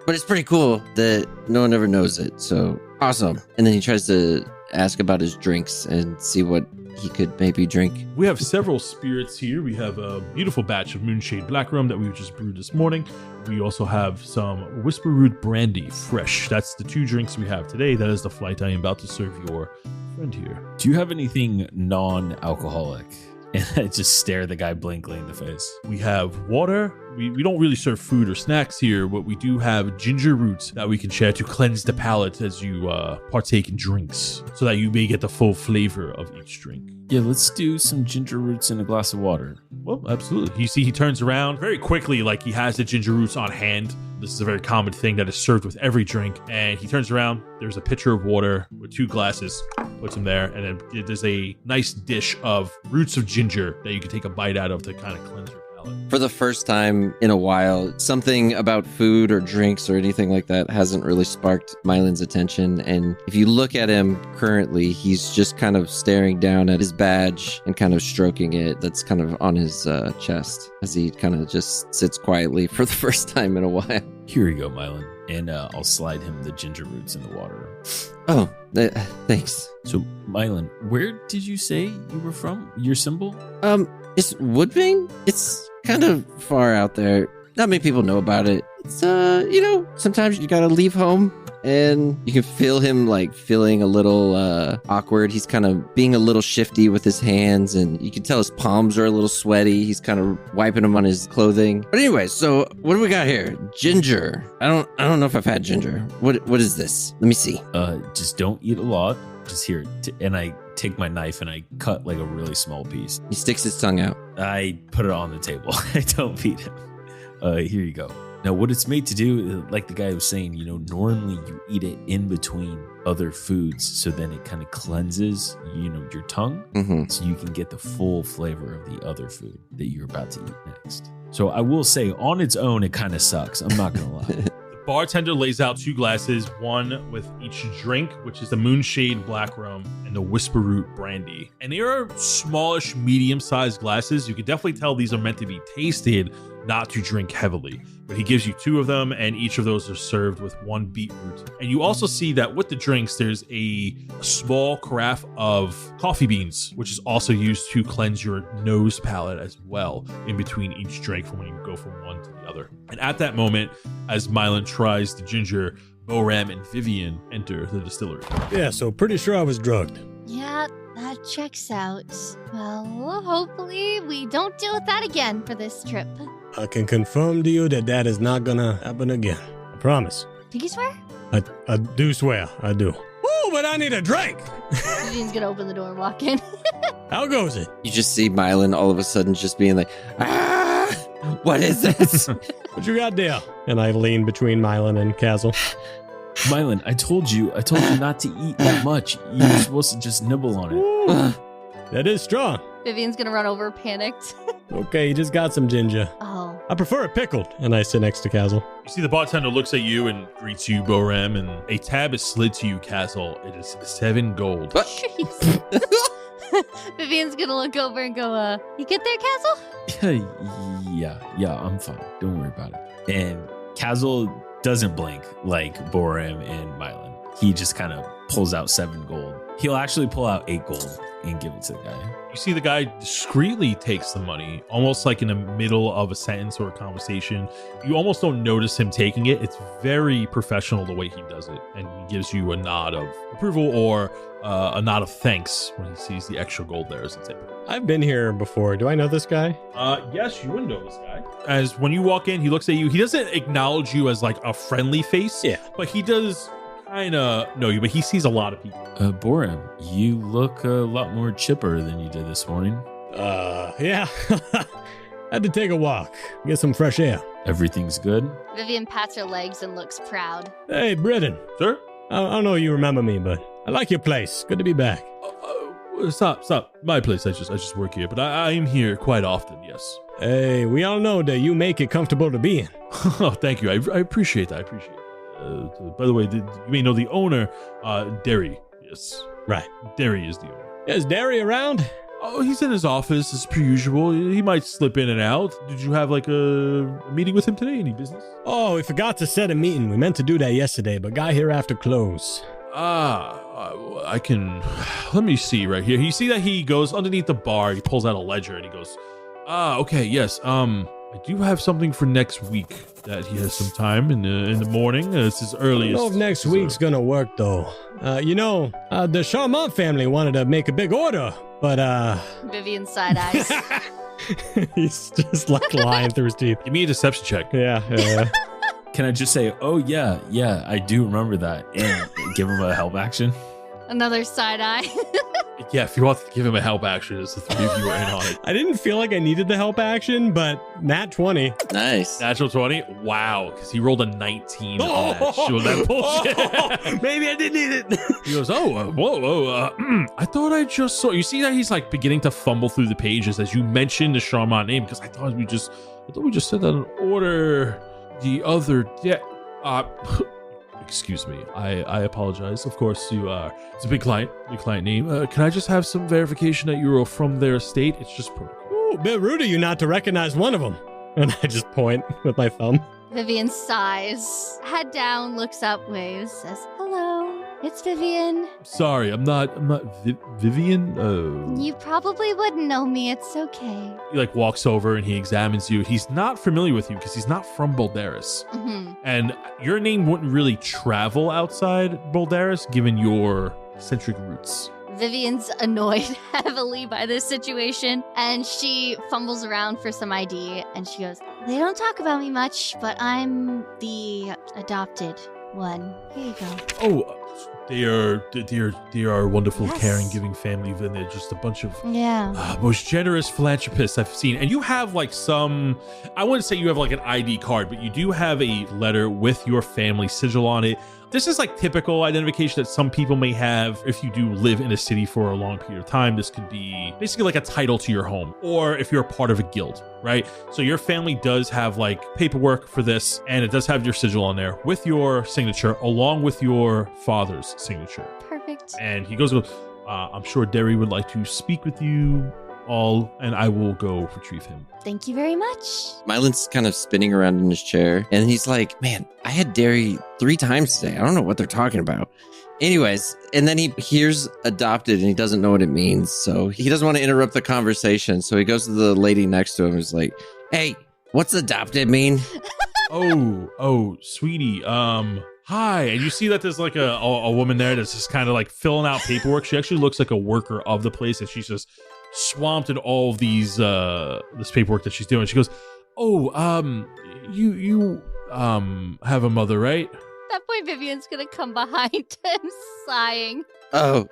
but it's pretty cool that no one ever knows it. So awesome. And then he tries to ask about his drinks and see what he could maybe drink. We have several spirits here. We have a beautiful batch of Moonshade Black Rum that we just brewed this morning. We also have some Whisperroot Brandy, fresh. That's the 2 drinks we have today. That is the flight I am about to serve your friend here. Do you have anything non-alcoholic? And I just stare the guy blankly in the face. We have water. We don't really serve food or snacks here, but we do have ginger roots that we can share to cleanse the palate as you partake in drinks, so that you may get the full flavor of each drink. Yeah, let's do some ginger roots in a glass of water. Well, absolutely. You see he turns around very quickly, like he has the ginger roots on hand. This is a very common thing that is served with every drink. And he turns around, there's a pitcher of water with 2 glasses, puts them there, and then there's a nice dish of roots of ginger that you can take a bite out of to kind of cleanse your palate. For the first time in a while, something about food or drinks or anything like that hasn't really sparked Myelin's attention. And if you look at him currently, he's just kind of staring down at his badge and kind of stroking it. That's kind of on his chest as he kind of just sits quietly for the first time in a while. Here you go, Myelin. And I'll slide him the ginger roots in the water. Oh, thanks. So, Myelin, where did you say you were from? Your symbol? It's Woodbine? It's kind of far out there. Not many people know about it. It's, sometimes you gotta leave home and you can feel him like feeling a little awkward. He's kind of being a little shifty with his hands, and you can tell his palms are a little sweaty. He's kind of wiping them on his clothing. But anyway, so what do we got here? Ginger. I don't know if I've had ginger. What is this? Let me see. Just don't eat a lot. Just here. And I take my knife and I cut like a really small piece. He sticks his tongue out. I put it on the table. I don't feed him. Here you go. Now, what it's made to do, like the guy was saying, normally you eat it in between other foods, so then it kind of cleanses, your tongue, so you can get the full flavor of the other food that you're about to eat next. So I will say, on its own, it kind of sucks. I'm not going to lie. Bartender lays out 2 glasses, one with each drink, which is the Moonshade Black Rum and the Whisperroot Brandy. And they are smallish, medium-sized glasses. You can definitely tell these are meant to be tasted, not to drink heavily. But he gives you 2 of them, and each of those are served with 1 beetroot. And you also see that with the drinks, there's a small carafe of coffee beans, which is also used to cleanse your nose palate as well, in between each drink from when you go from one to the other. And at that moment, as Myelin tries the ginger, Boram and Vivien enter the distillery. Yeah, so pretty sure I was drugged. Yeah, that checks out. Well, hopefully we don't deal with that again for this trip. I can confirm to you that is not gonna happen again. I promise. Pinky swear? I do swear. I do. Woo, but I need a drink! Vivien's gonna open the door and walk in. How goes it? You just see Myelin all of a sudden just being like, what is this? What you got there? And I lean between Myelin and Kaz'il. Myelin, I told you not to eat that much. You're supposed to just nibble on it. That is strong. Vivien's gonna run over panicked. Okay, you just got some ginger. Oh. I prefer it pickled. And I sit next to Kaz'il. You see the bartender looks at you and greets you, Boram, and a tab is slid to you, Kaz'il. It is 7 gold. Jeez. Vivien's gonna look over and go, you get there, Kaz'il? Yeah, I'm fine. Don't worry about it. And Kaz'il doesn't blink like Boram and Myelin. He just kind of pulls out 7 gold. He'll actually pull out 8 gold and give it to the guy. You see the guy discreetly takes the money, almost like in the middle of a sentence or a conversation. You almost don't notice him taking it. It's very professional the way he does it. And he gives you a nod of approval or a nod of thanks when he sees the extra gold there as a tip. I've been here before. Do I know this guy? Yes, you would know this guy. As when you walk in, he looks at you. He doesn't acknowledge you as like a friendly face. Yeah. But he does kind of know you, but he sees a lot of people. Boram, you look a lot more chipper than you did this morning. Yeah. Had to take a walk, get some fresh air. Everything's good? Vivien pats her legs and looks proud. Hey, Britton. Sir? I don't know if you remember me, but I like your place. Good to be back. Stop. My place. I just work here, but I am here quite often, yes. Hey, we all know that you make it comfortable to be in. Oh, thank you. I appreciate that. By the way, you may know the owner, Derry. Yes. Right. Derry is the owner. Is Derry around? Oh, he's in his office as per usual. He might slip in and out. Did you have like a meeting with him today? Any business? Oh, we forgot to set a meeting. We meant to do that yesterday, but got here after close. I can. Let me see right here. You see that he goes underneath the bar. He pulls out a ledger and he goes, okay, yes. I do have something for next week that he has some time in the morning. It's his earliest. I don't know if next week's gonna work though. The Charmant family wanted to make a big order, but Vivien side eyes. He's just like lying through his teeth. Give me a deception check. Yeah. Can I just say, oh yeah, I do remember that, and give him a help action? Another side eye. Yeah, if you want to give him a help action, as the three of you were in on it. I didn't feel like I needed the help action, but nat 20. Nice. Natural 20? Wow, because he rolled a 19 on that. Sure, that bullshit. Maybe I didn't need it. He goes, I thought I just saw. You see that he's like beginning to fumble through the pages as you mention the Charmant name, because I thought we just said that in order the other day. Excuse me. I apologize. Of course, it's a big client name. Can I just have some verification that you're from their estate? It's just protocol. Ooh, bit rude of you not to recognize one of them. And I just point with my thumb. Vivien sighs, head down, looks up, waves, says, "Hello, it's Vivien." Sorry, I'm not Vivien. You probably wouldn't know me. It's okay. He like walks over and he examines you. He's not familiar with you because he's not from Boldaris. Mm-hmm. And your name wouldn't really travel outside Boldaris given your eccentric roots. Vivien's annoyed heavily by this situation, and she fumbles around for some ID, and she goes, "They don't talk about me much, but I'm the adopted one. Here you go." Oh, they are a wonderful, Yes. caring, giving family. And they're just a bunch of Yeah. most generous philanthropists I've seen. And you have like some, I wouldn't say you have like an ID card, but you do have a letter with your family sigil on it. This is like typical identification that some people may have if you do live in a city for a long period of time. This could be basically like a title to your home, or if you're a part of a guild, right? So your family does have like paperwork for this, and it does have your sigil on there with your signature, along with your father's signature. Perfect. And he goes, I'm sure Derry would like to speak with you all, and I will go retrieve him. Thank you very much. Mylin's kind of spinning around in his chair, and he's like, "Man, I had Derry 3 times today. I don't know what they're talking about." Anyways, and then he hears adopted, and he doesn't know what it means, so he doesn't want to interrupt the conversation. So he goes to the lady next to him and is like, "Hey, what's adopted mean?" Oh, sweetie. Hi. And you see that there's like a woman there that's just kind of like filling out paperwork. She actually looks like a worker of the place, and she's just swamped in all of these this paperwork that she's doing. She goes, you have a mother, right? At that point, Vivien's gonna come behind him, sighing. Oh,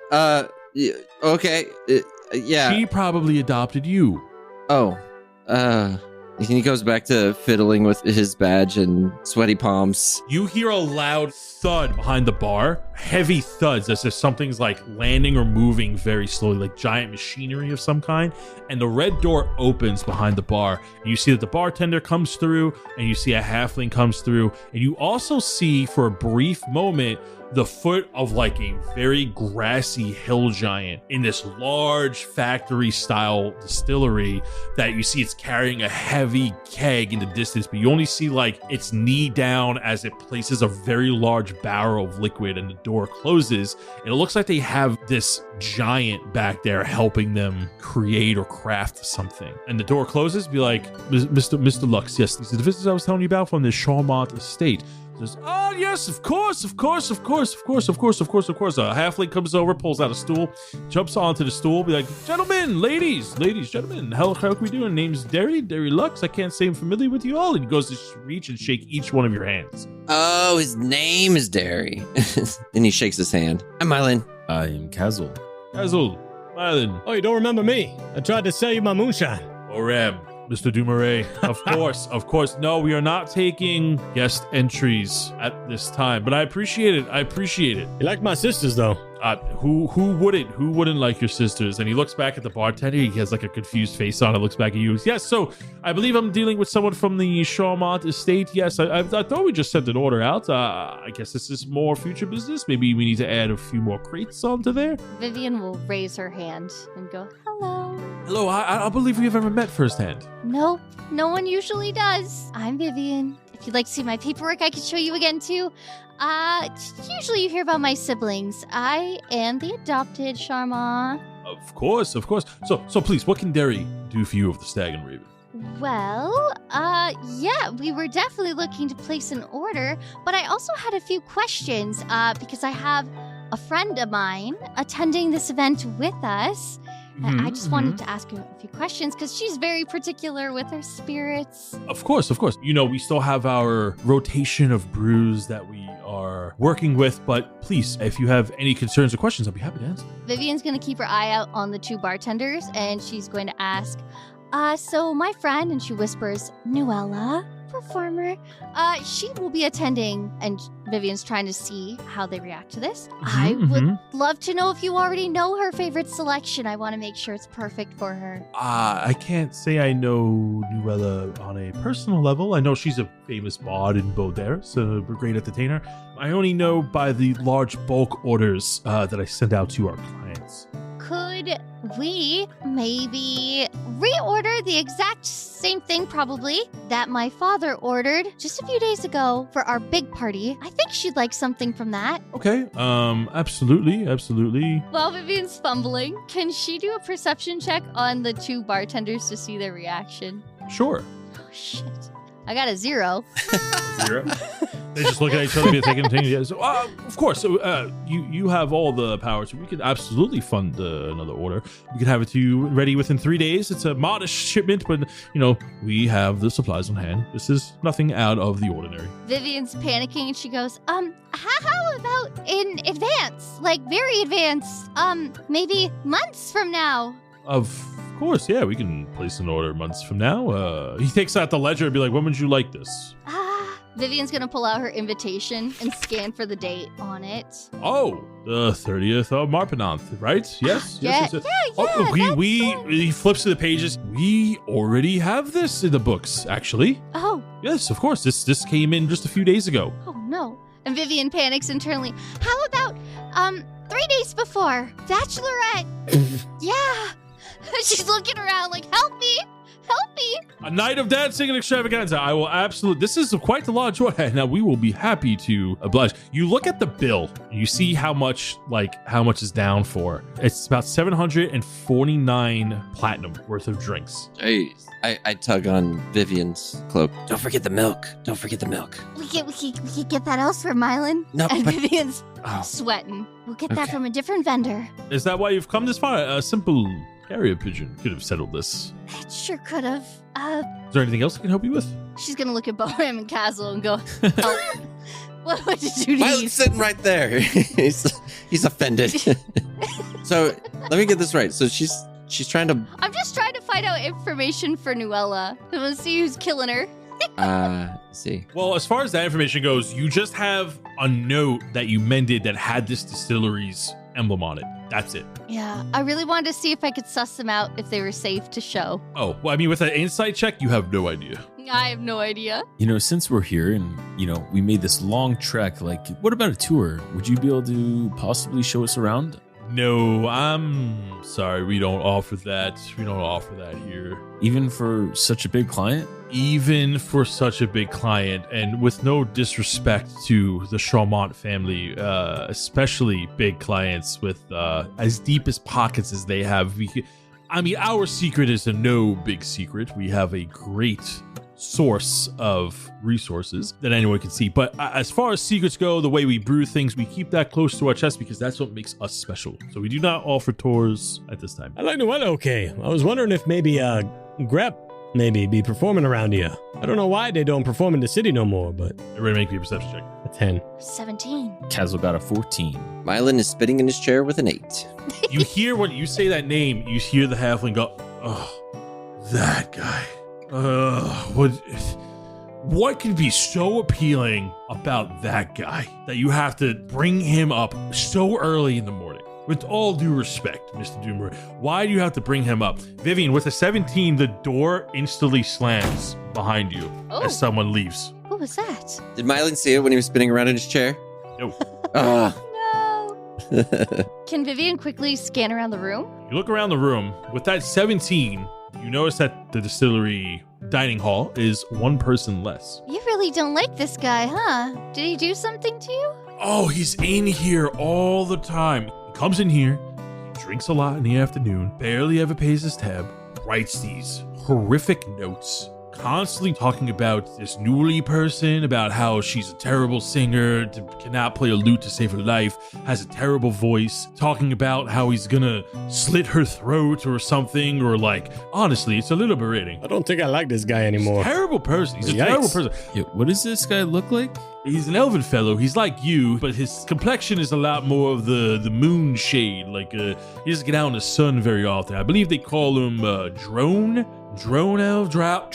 okay, yeah. She probably adopted you. Oh, and he goes back to fiddling with his badge and sweaty palms. You hear a loud thud behind the bar. Heavy thuds as if something's like landing or moving very slowly, like giant machinery of some kind. And the red door opens behind the bar. And you see that the bartender comes through, and you see a halfling comes through. And you also see, for a brief moment, the foot of like a very grassy hill giant in this large factory style distillery that you see it's carrying a heavy keg in the distance, but you only see like its knee down as it places a very large barrel of liquid, and the door closes. And it looks like they have this giant back there helping them create or craft something. And the door closes, be like, Mr. Lux, yes, these are the visitors I was telling you about from the Charmant estate. Says, "Oh yes, of course. A halfling comes over, pulls out a stool, jumps onto the stool, be like, gentlemen, ladies, gentlemen, how can we do? Name's Derry Lux. I can't say I'm familiar with you all." And he goes to reach and shake each one of your hands. Oh, his name is Derry. And he shakes his hand. I'm Myelin. I am Kaz'il. Myelin. Oh, you don't remember me? I tried to sell you my moonshine. Boram. Mr. DuMarais. Of course. No, we are not taking guest entries at this time, but I appreciate it. You like my sisters, though. Who wouldn't? Who wouldn't like your sisters? And he looks back at the bartender. He has like a confused face on. It looks back at you. Yes. So I believe I'm dealing with someone from the Charmant estate. Yes. I thought we just sent an order out. I guess this is more future business. Maybe we need to add a few more crates onto there. Vivien will raise her hand and go, hello. Hello. I don't believe we have ever met firsthand. Nope. No one usually does. I'm Vivien. If you'd like to see my paperwork, I could show you again too. Usually you hear about my siblings. I am the adopted Charmant. Of course. So please, what can Derry do for you of the Stag and Raven? Well, yeah, we were definitely looking to place an order, but I also had a few questions, because I have a friend of mine attending this event with us. I just wanted to ask her a few questions because she's very particular with her spirits. Of course. You know, we still have our rotation of brews that we are working with, but please, if you have any concerns or questions, I'll be happy to answer. Vivien's going to keep her eye out on the two bartenders, and she's going to ask, so my friend, and she whispers, Nuella, performer, she will be attending, and Vivien's trying to see how they react to this. I would love to know if you already know her favorite selection. I want to make sure it's perfect for her. I can't say I know Nuella on a personal level. I know she's a famous bard in Bodaris, a great entertainer. I only know by the large bulk orders that I send out to our clients. Could we maybe reorder the exact same thing, probably, that my father ordered just a few days ago for our big party? I think she'd like something from that. Okay, absolutely. While Vivien's fumbling, can she do a perception check on the two bartenders to see their reaction? Sure. Oh, shit. I got a 0. 0? They just look at each other and take it. So, of course. So, you have all the power, so we could absolutely fund another order. We could have it to you ready within 3 days. It's a modest shipment, but we have the supplies on hand. This is nothing out of the ordinary. Vivien's panicking and she goes, how about in advance? Like very advanced? Maybe months from now. Of course, yeah, we can place an order months from now. He takes out the ledger and be like, when would you like this? Vivien's gonna pull out her invitation and scan for the date on it. Oh, the 30th of Marpenonth, right? Yes. Yeah. He flips to the pages. We already have this in the books, actually. Oh. Yes, of course. This came in just a few days ago. Oh no. And Vivien panics internally. How about 3 days before? Bachelorette. Yeah. She's looking around like, help me. A night of dancing and extravaganza. I will absolutely. This is quite a large order. Now we will be happy to oblige. You look at the bill. You see how much is down for. It's about 749 platinum worth of drinks. Jeez. I tug on Vivien's cloak. Don't forget the milk. We could get that elsewhere, Myelin. No, and but... Vivien's sweating. We'll get that from a different vendor. Is that why you've come this far? A simple carrier pigeon could have settled this. It sure could have. Is there anything else I can help you with? She's gonna look at Boram and Kaz'il and go, oh, what would you do to Mylin's you? sitting right there. he's offended. So let me get this right. So she's trying to... I'm just trying to find out information for Nuella. I want to see who's killing her. See. Well, as far as that information goes, you just have a note that you mended that had this distillery's emblem on it. That's it. Yeah, I really wanted to see if I could suss them out if they were safe to show. Oh, well, I mean, with an insight check, you have no idea. I have no idea. Since we're here and, we made this long trek, what about a tour? Would you be able to possibly show us around? No, I'm sorry. We don't offer that. We don't offer that here. Even for such a big client? Even for such a big client, and with no disrespect to the Charmant family, especially big clients with as deep as pockets as they have. Our secret is a no big secret. We have a great source of resources that anyone can see. But as far as secrets go, the way we brew things, we keep that close to our chest because that's what makes us special. So we do not offer tours at this time. I like Noella okay. I was wondering if maybe Grep maybe be performing around here. I don't know why they don't perform in the city no more, but... Everybody make me a perception check. A 10. 17. Kaz'il got a 14. Myelin is spitting in his chair with an 8. You hear when you say that name, you hear the halfling go, oh, that guy. What could be so appealing about that guy that you have to bring him up so early in the morning? With all due respect, Mr. DuMarais, why do you have to bring him up? Vivien, with a 17, the door instantly slams behind you as someone leaves. Who was that? Did Myelin see it when he was spinning around in his chair? No. No. Can Vivien quickly scan around the room? You look around the room. With that 17, you notice that the distillery dining hall is one person less. You really don't like this guy, huh? Did he do something to you? Oh, he's in here all the time. He comes in here, he drinks a lot in the afternoon, barely ever pays his tab, writes these horrific notes, constantly talking about this Newly person, about how she's a terrible singer, cannot play a lute to save her life, has a terrible voice, talking about how he's gonna slit her throat or something, or like, honestly, it's a little berating. I don't think I like this guy anymore. He's a terrible person. He's a terrible person. Yeah, what does this guy look like? He's an elven fellow. He's like you, but his complexion is a lot more of the moon shade. Like, he doesn't get out in the sun very often. I believe they call him drone elf, drow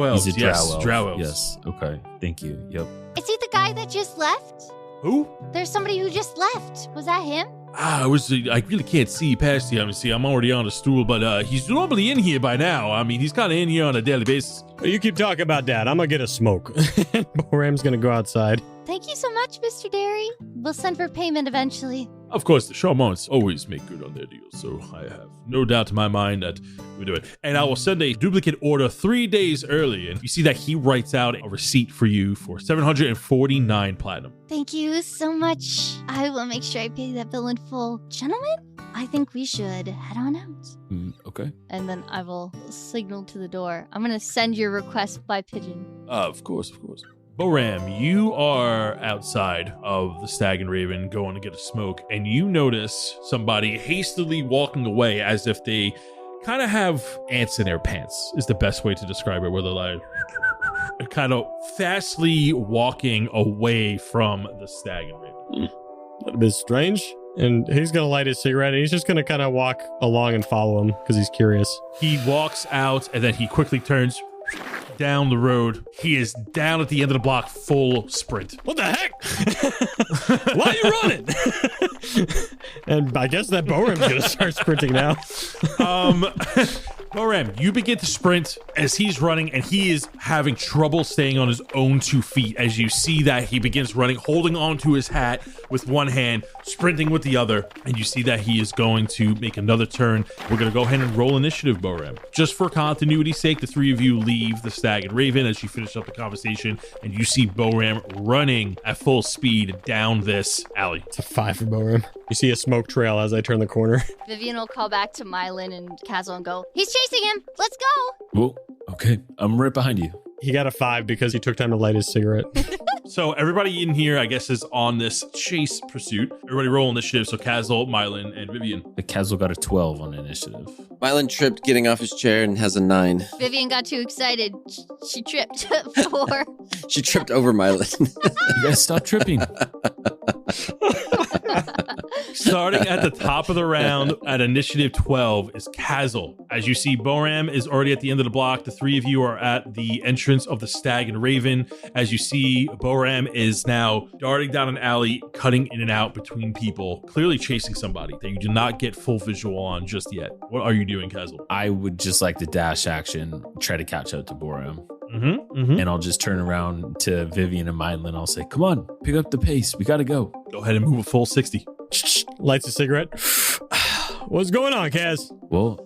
elves. He's a yes, drow elf. elves. Yes. Okay. Thank you. Yep. Is he the guy that just left? Who? There's somebody who just left. Was that him? I really can't see past him. See, I'm already on the stool, but he's normally in here by now. I mean, he's kind of in here on a daily basis. You keep talking about that. I'm gonna get a smoke. Boram's gonna go outside. Thank you so much, Mr. Derry. We'll send for payment eventually. Of course, the Charmants always make good on their deals, so I have no doubt in my mind that we do it. And I will send a duplicate order 3 days early, and you see that he writes out a receipt for you for 749 platinum. Thank you so much. I will make sure I pay that bill in full. Gentlemen, I think we should head on out. Okay. And then I will signal to the door. I'm going to send your request by pigeon. Of course. Boram, you are outside of the Stag and Raven going to get a smoke, and you notice somebody hastily walking away as if they kind of have ants in their pants, is the best way to describe it, where they're like kind of fastly walking away from the Stag and Raven. That is strange. And he's going to light his cigarette, and he's just going to kind of walk along and follow him because he's curious. He walks out, and then he quickly turns down the road. He is down at the end of the block, full sprint. What the heck? Why are you running? And I guess that Boram's going to start sprinting now. Boram, you begin to sprint as he's running, and he is having trouble staying on his own 2 feet as you see that he begins running, holding onto his hat with one hand, sprinting with the other, and you see that he is going to make another turn. We're going to go ahead and roll initiative, Boram. Just for continuity's sake, the three of you leave the Stag and Raven as you finish up the conversation, and you see Boram running at full speed down this alley. It's a 5 for Boram. You see a smoke trail as I turn the corner. Vivien will call back to Myelin and Kaz'il and go, he's chasing him. Let's go. Well, okay. I'm right behind you. He got a 5 because he took time to light his cigarette. So everybody in here, I guess, is on this chase pursuit. Everybody roll initiative. So Kaz'il, Myelin, and Vivien. The Kaz'il got a 12 on initiative. Myelin tripped getting off his chair and has a 9. Vivien got too excited. She tripped 4. She tripped over Myelin. You guys stop tripping. Starting at the top of the round at initiative 12 is Kaz'il. As you see, Boram is already at the end of the block. The three of you are at the entrance of the Stag and Raven. As you see, Boram is now darting down an alley, cutting in and out between people, clearly chasing somebody that you do not get full visual on just yet. What are you doing, Kaz'il? I would just like to dash action, try to catch up to Boram. And I'll just turn around to Vivien and Myelin. I'll say, come on, pick up the pace. We got to go. Go ahead and move a full 60. Lights a cigarette. What's going on, Kaz? Well,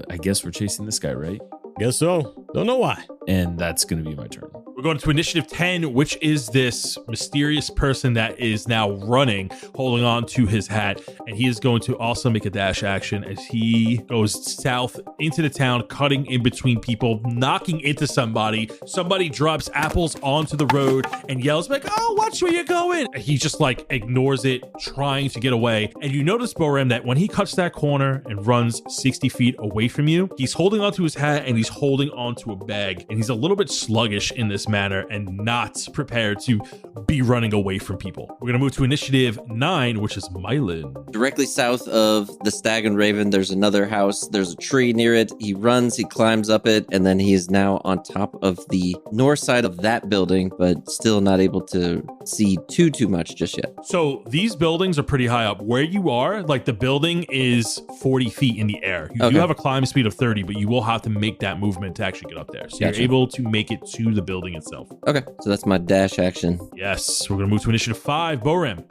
I guess we're chasing this guy, right? Guess so. Don't know why. And that's going to be my turn. We're going to initiative 10, which is this mysterious person that is now running, holding on to his hat. And he is going to also make a dash action as he goes south into the town, cutting in between people, knocking into somebody. Somebody drops apples onto the road and yells like, oh, watch where you're going. And he just like ignores it, trying to get away. And you notice, Boram, that when he cuts that corner and runs 60 feet away from you, he's holding onto his hat and he's holding onto a bag. And he's a little bit sluggish in this manner and not prepared to be running away from people. We're going to move to initiative 9, which is Myelin. Directly south of the Stag and Raven, there's another house. There's a tree near it. He runs, he climbs up it, and then he is now on top of the north side of that building, but still not able to see too much just yet. So these buildings are pretty high up. Where you are, like the building is 40 feet in the air. You do have a climb speed of 30, but you will have to make that movement to actually get up there. So you're able to make it to the building itself. Okay, so that's my dash action. Yes, we're going to move to initiative 5, Boram.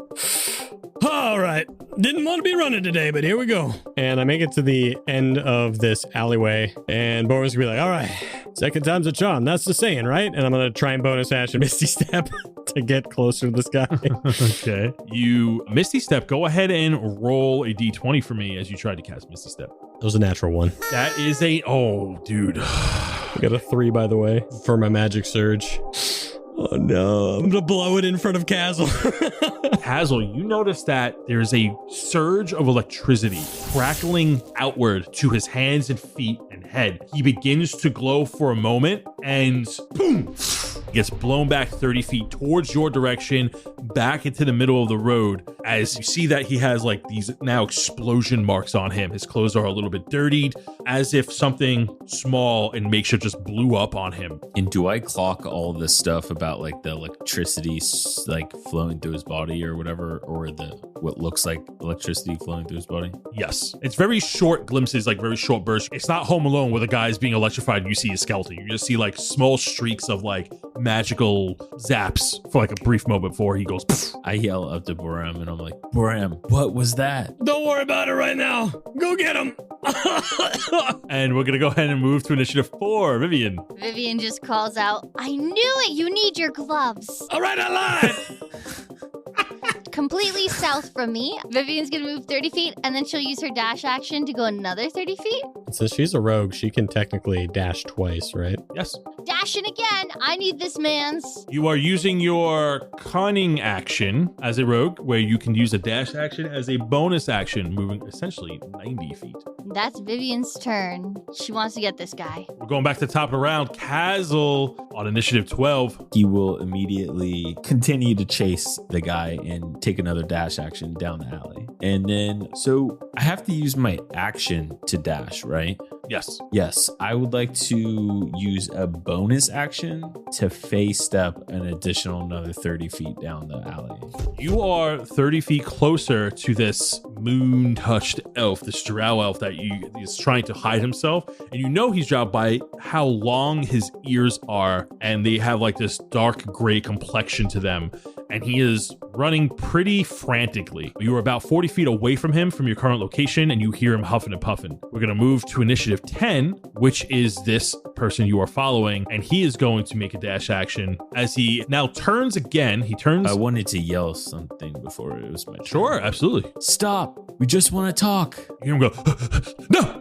All right. Didn't want to be running today, but here we go. And I make it to the end of this alleyway, and Boram's gonna be like, all right, second time's a charm. That's the saying, right? And I'm gonna try and bonus action Misty Step to get closer to this guy. Okay. You Misty Step, go ahead and roll a d20 for me as you try to cast Misty Step. That was a natural one. That is dude. I got a 3, by the way, for my magic surge. Oh no, I'm gonna blow it in front of Kaz'il. Kaz'il, you notice that there's a surge of electricity crackling outward to his hands and feet and head. He begins to glow for a moment and boom, gets blown back 30 feet towards your direction, back into the middle of the road. As you see that he has like these now explosion marks on him. His clothes are a little bit dirtied, as if something small and makeshift just blew up on him. And do I clock all this stuff about like the electricity like flowing through his body or whatever, or the what looks like electricity flowing through his body? Yes. It's very short glimpses, like very short bursts. It's not Home Alone where the guy's being electrified and you see his skeleton. You just see like small streaks of like magical zaps for like a brief moment before he goes poof. I yell up to Boram and I'm like, Boram, what was that? Don't worry about it right now. Go get him. And we're going to go ahead and move to initiative 4, Vivien. Vivien just calls out, I knew it! You need your gloves. All right, I lied. Completely south from me. Vivien's gonna move 30 feet, and then she'll use her dash action to go another 30 feet. Since she's a rogue, she can technically dash twice, right? Yes. Dashing again. I need this man's. You are using your cunning action as a rogue, where you can use a dash action as a bonus action, moving essentially 90 feet. That's Vivien's turn. She wants to get this guy. We're going back to the top of the round. Kaz'il on initiative 12. He will immediately continue to chase the guy and take another dash action down the alley. And then, so I have to use my action to dash, right? Yes. Yes. I would like to use a bonus action to face step an additional another 30 feet down the alley. You are 30 feet closer to this moon-touched elf, this drow elf that is trying to hide himself. And you know he's drowned by how long his ears are. And they have like this dark gray complexion to them. And he is running pretty frantically. You are about 40 feet away from him from your current location, and you hear him huffing and puffing. We're going to move to initiative 10, which is this person you are following, and he is going to make a dash action as he now turns again. He turns. I wanted to yell something before it was my turn. Sure, absolutely. Stop. We just want to talk. You hear him go, no!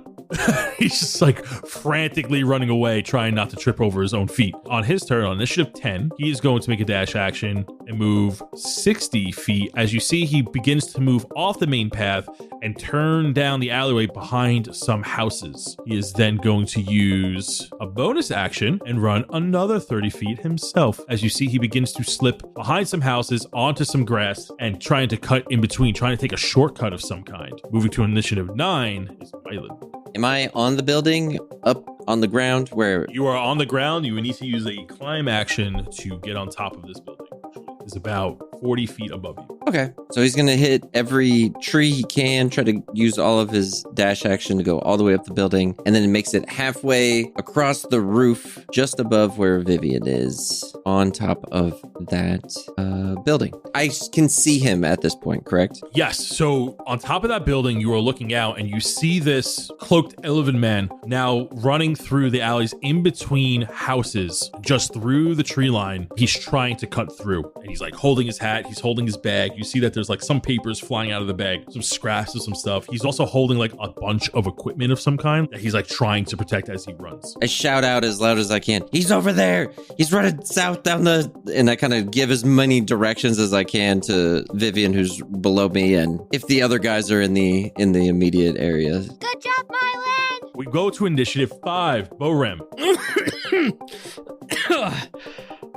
He's just like frantically running away, trying not to trip over his own feet. On his turn, on initiative 10, he is going to make a dash action and move 60 feet. As you see, he begins to move off the main path and turn down the alleyway behind some houses. He is then going to use a bonus action and run another 30 feet himself. As you see, he begins to slip behind some houses onto some grass and trying to cut in between, trying to take a shortcut of some kind. Moving to initiative 9 is Myelin. Am I on the building, up on the ground? Where? You are on the ground. You would need to use a climb action to get on top of this building, which is about 40 feet above you. Okay, so he's gonna hit every tree he can, try to use all of his dash action to go all the way up the building, and then it makes it halfway across the roof, just above where Vivien is, on top of that building. I can see him at this point, correct? Yes, so on top of that building, you are looking out and you see this cloaked elven man now running through the alleys in between houses, just through the tree line. He's trying to cut through, and he's like holding his hat, he's holding his bag. You see that there's like some papers flying out of the bag, some scraps of some stuff. He's also holding like a bunch of equipment of some kind that he's like trying to protect as he runs. I shout out as loud as I can, he's over there, he's running south down the, and I kind of give as many directions as I can to Vivien, who's below me, and if the other guys are in the immediate area. Good job, Myelin! We go to initiative 5, Boram.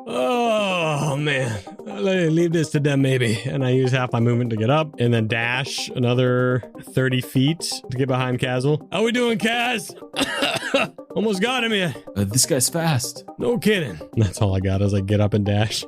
Oh, man. Leave this to them, maybe. And I use half my movement to get up and then dash another 30 feet to get behind Kaz'il. How we doing, Kaz? Almost got him yet. This guy's fast. No kidding. That's all I got as I get up and dash.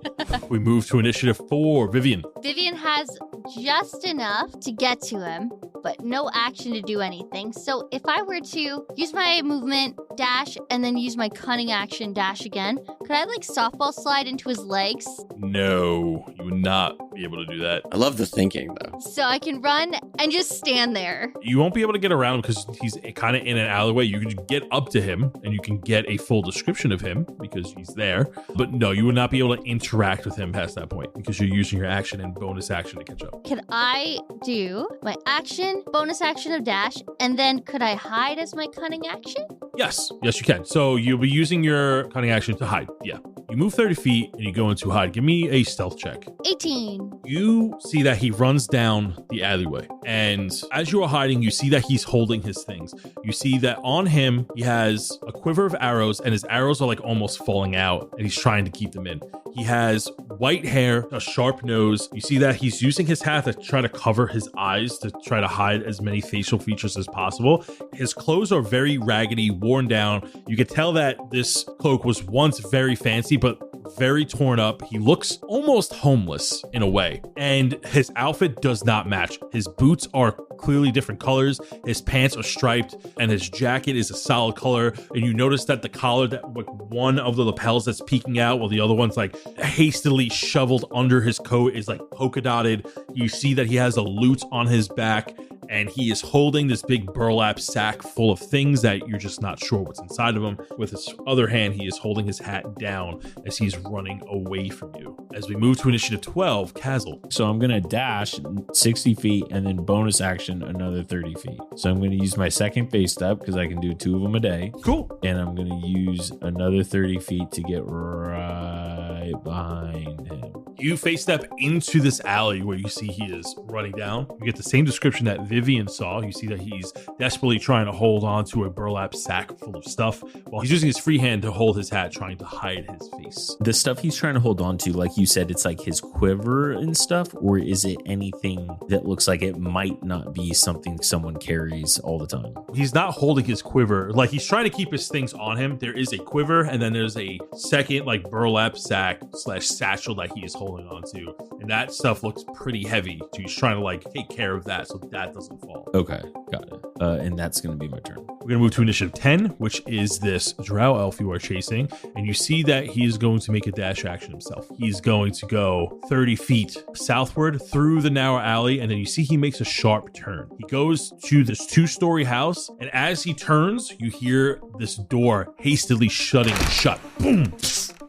We move to initiative 4. Vivien. Vivien has just enough to get to him, but no action to do anything. So if I were to use my movement, dash, and then use my cunning action, dash again, could I like softball slide into his legs? No, you would not be able to do that. I love the thinking, though. So I can run and just stand there. You won't be able to get around him because he's kind of in an alleyway. You can get up to him and you can get a full description of him because he's there. But no, you would not be able to interact with him past that point because you're using your action and bonus action to catch up. Can I do my action, bonus action of dash, and then could I hide as my cunning action? Yes, you can. So you'll be using your cunning action to hide. Yeah. You move 30 feet and you go into hide. Give me a stealth check. 18. You see that he runs down the alleyway. And as you are hiding, you see that he's holding his things. You see that on him, he has a quiver of arrows and his arrows are like almost falling out and he's trying to keep them in. He has white hair, a sharp nose. You see that he's using his hat to try to cover his eyes to try to hide as many facial features as possible. His clothes are very raggedy, worn down. You could tell that this cloak was once very fancy, but very torn up. He looks almost homeless in a way, and his outfit does not match. His boots are clearly different colors. His pants are striped, and his jacket is a solid color. And you notice that the collar, that like one of the lapels that's peeking out, while the other one's like hastily shoveled under his coat, is like polka dotted. You see that he has a lute on his back, and he is holding this big burlap sack full of things that you're just not sure what's inside of him. With his other hand, he is holding his hat down as he's running away from you. As we move to initiative 12, Kaz'il. So I'm going to dash 60 feet and then bonus action another 30 feet. So I'm going to use my second phase step because I can do 2 of them a day. Cool. And I'm going to use another 30 feet to get right behind him. You face step into this alley where you see he is running down. You get the same description that Vivien saw. You see that he's desperately trying to hold on to a burlap sack full of stuff while he's using his free hand to hold his hat, trying to hide his face. The stuff he's trying to hold on to, like you said, it's like his quiver and stuff, or is it anything that looks like it might not be something someone carries all the time? He's not holding his quiver. Like, he's trying to keep his things on him. There is a quiver, and then there's a second like burlap sack / satchel that he is holding on to, and that stuff looks pretty heavy. So he's trying to like take care of that so that doesn't fall. Okay, got it. And that's going to be my turn. We're going to move to initiative 10, which is this drow elf you are chasing, and you see that he is going to make a dash action himself. He's going to go 30 feet southward through the narrow alley, and then you see he makes a sharp turn. He goes to this 2-story house, and as he turns, you hear this door hastily shutting shut. Boom!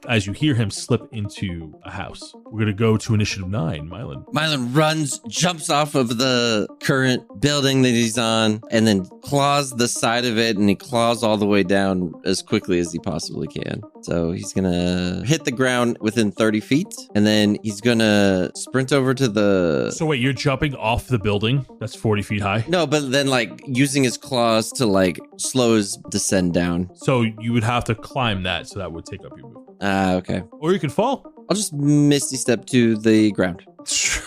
As you hear him slip into a house. We're going to go to initiative 9, Myelin. Myelin runs, jumps off of the current building that he's on, and then claws the side of it, and he claws all the way down as quickly as he possibly can. So he's going to hit the ground within 30 feet, and then he's going to sprint over to the... So wait, you're jumping off the building that's 40 feet high? No, but then like using his claws to like slow his descend down. So you would have to climb that, so that would take up your move. Okay. Or you can fall. I'll just misty step to the ground. Sure.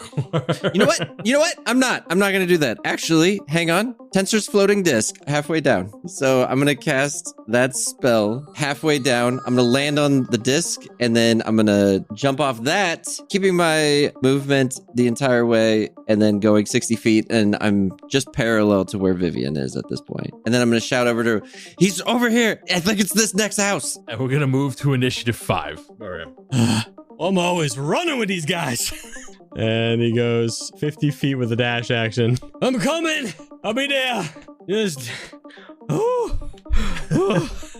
You know what? I'm not going to do that. Actually, hang on. Tensor's floating disc halfway down. So I'm going to cast that spell halfway down. I'm going to land on the disc, and then I'm going to jump off that, keeping my movement the entire way, and then going 60 feet. And I'm just parallel to where Vivien is at this point. And then I'm going to shout over to her, he's over here. I think it's this next house. And we're going to move to initiative 5. All right. I'm always running with these guys. And he goes 50 feet with a dash action. I'm coming. I'll be there. Just...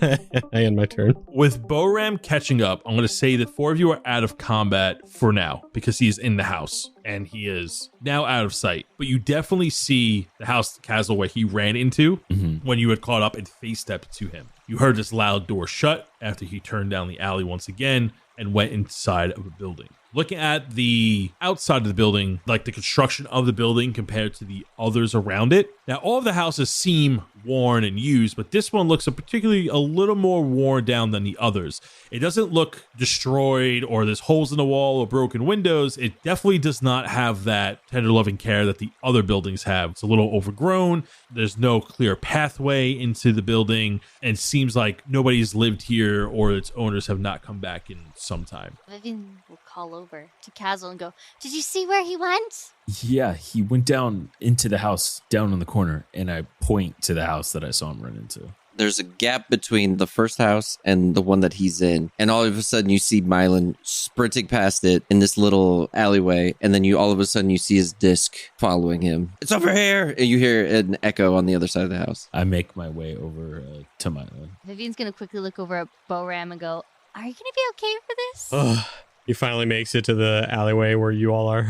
I end my turn. With Boram catching up, I'm going to say that 4 of you are out of combat for now because he is in the house and he is now out of sight. But you definitely see the house Kaz'il where he ran into when you had caught up and face stepped to him. You heard this loud door shut after he turned down the alley once again and went inside of a building. Looking at the outside of the building, like the construction of the building compared to the others around it. Now, all of the houses seem worn and used, but this one looks particularly a little more worn down than the others. It doesn't look destroyed or there's holes in the wall or broken windows. It definitely does not have that tender loving care that the other buildings have. It's a little overgrown. There's no clear pathway into the building, and seems like nobody's lived here or its owners have not come back in some time. Vivien will call over to Kaz'il and go, "Did you see where he went?" Yeah, he went down into the house down in the corner, and I point to the house that I saw him run into. There's a gap between the first house and the one that he's in. And all of a sudden you see Myelin sprinting past it in this little alleyway. And then all of a sudden you see his disc following him. It's over here. And you hear an echo on the other side of the house. I make my way over to Myelin. Vivien's going to quickly look over at Boram and go, "Are you going to be okay for this?" He finally makes it to the alleyway where you all are.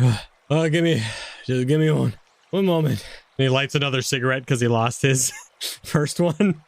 Just give me one moment. And he lights another cigarette because he lost his first one.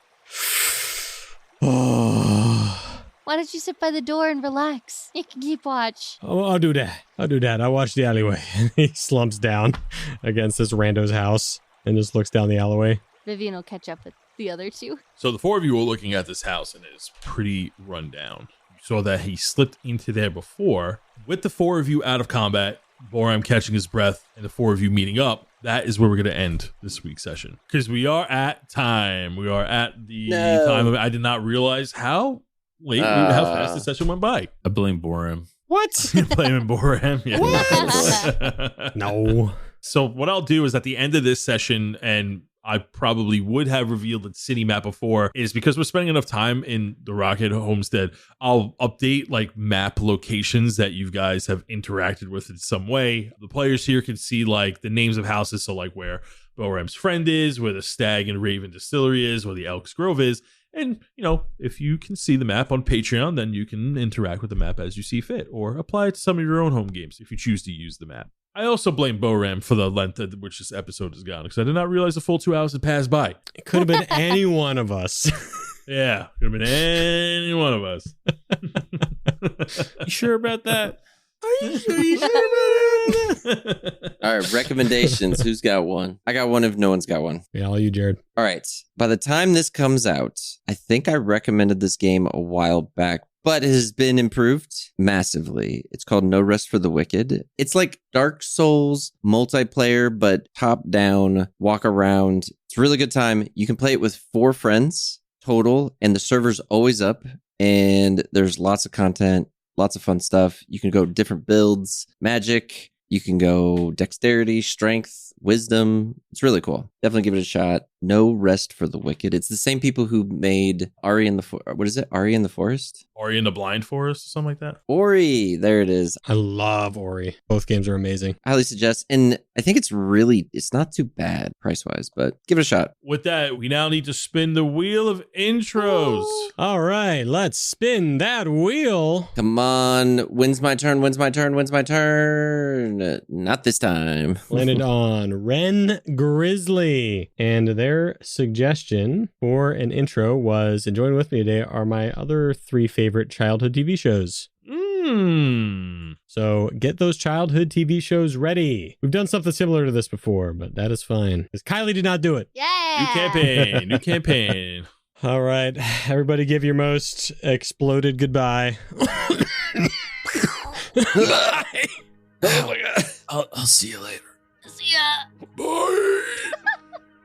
Why don't you sit by the door and relax? You can keep watch. I'll do that. I'll watch the alleyway. And he slumps down against this rando's house and just looks down the alleyway. Vivien will catch up with the other two. So the four of you were looking at this house, and it is pretty run down. You saw that he slipped into there before. With the four of you out of combat, Boram catching his breath, and the four of you meeting up, that is where we're going to end this week's session. Because we are at time. We are at the time of it. I did not realize how late, how fast the session went by. I blame Boram. What? You're blaming Boram? Yeah. What? No. So what I'll do is at the end of this session, and I probably would have revealed the city map before, is because we're spending enough time in the Rocket Homestead, I'll update like map locations that you guys have interacted with in some way. The players here can see like the names of houses, so like where Boram's friend is, where the Stag and Raven Distillery is, where the Elk's Grove is. And, you know, if you can see the map on Patreon, then you can interact with the map as you see fit, or apply it to some of your own home games if you choose to use the map. I also blame Boram for the length at which this episode has gone, because I did not realize the full 2 hours had passed by. It could have been any one of us. Yeah, could have been any one of us. You sure about that? Are you sure about that? All right, recommendations. Who's got one? I got one if no one's got one. Yeah, all you, Jared. All right. By the time this comes out, I think I recommended this game a while back, but it has been improved massively. It's called No Rest for the Wicked. It's like Dark Souls multiplayer, but top down, walk around. It's a really good time. You can play it with 4 friends total, and the server's always up, and there's lots of content, lots of fun stuff. You can go different builds, magic. You can go dexterity, strength, wisdom. It's really cool. Definitely give it a shot. No Rest for the Wicked. It's the same people who made Ari in the What is it? Ari in the Forest? Ori in the Blind Forest or something like that? Ori. There it is. I love Ori. Both games are amazing. I highly suggest. And I think it's not too bad price-wise, but give it a shot. With that, we now need to spin the wheel of intros. All right, let's spin that wheel. Come on. When's my turn? Not this time. Landed on Ren Grizzly. And their suggestion for an intro was, and joining with me today are my other 3 favorite childhood TV shows. So get those childhood TV shows ready. We've done something similar to this before, but that is fine. Because Kyleigh did not do it. Yeah. New campaign. All right, everybody give your most exploded goodbye. Oh my God. I'll see you later. See ya. Bye.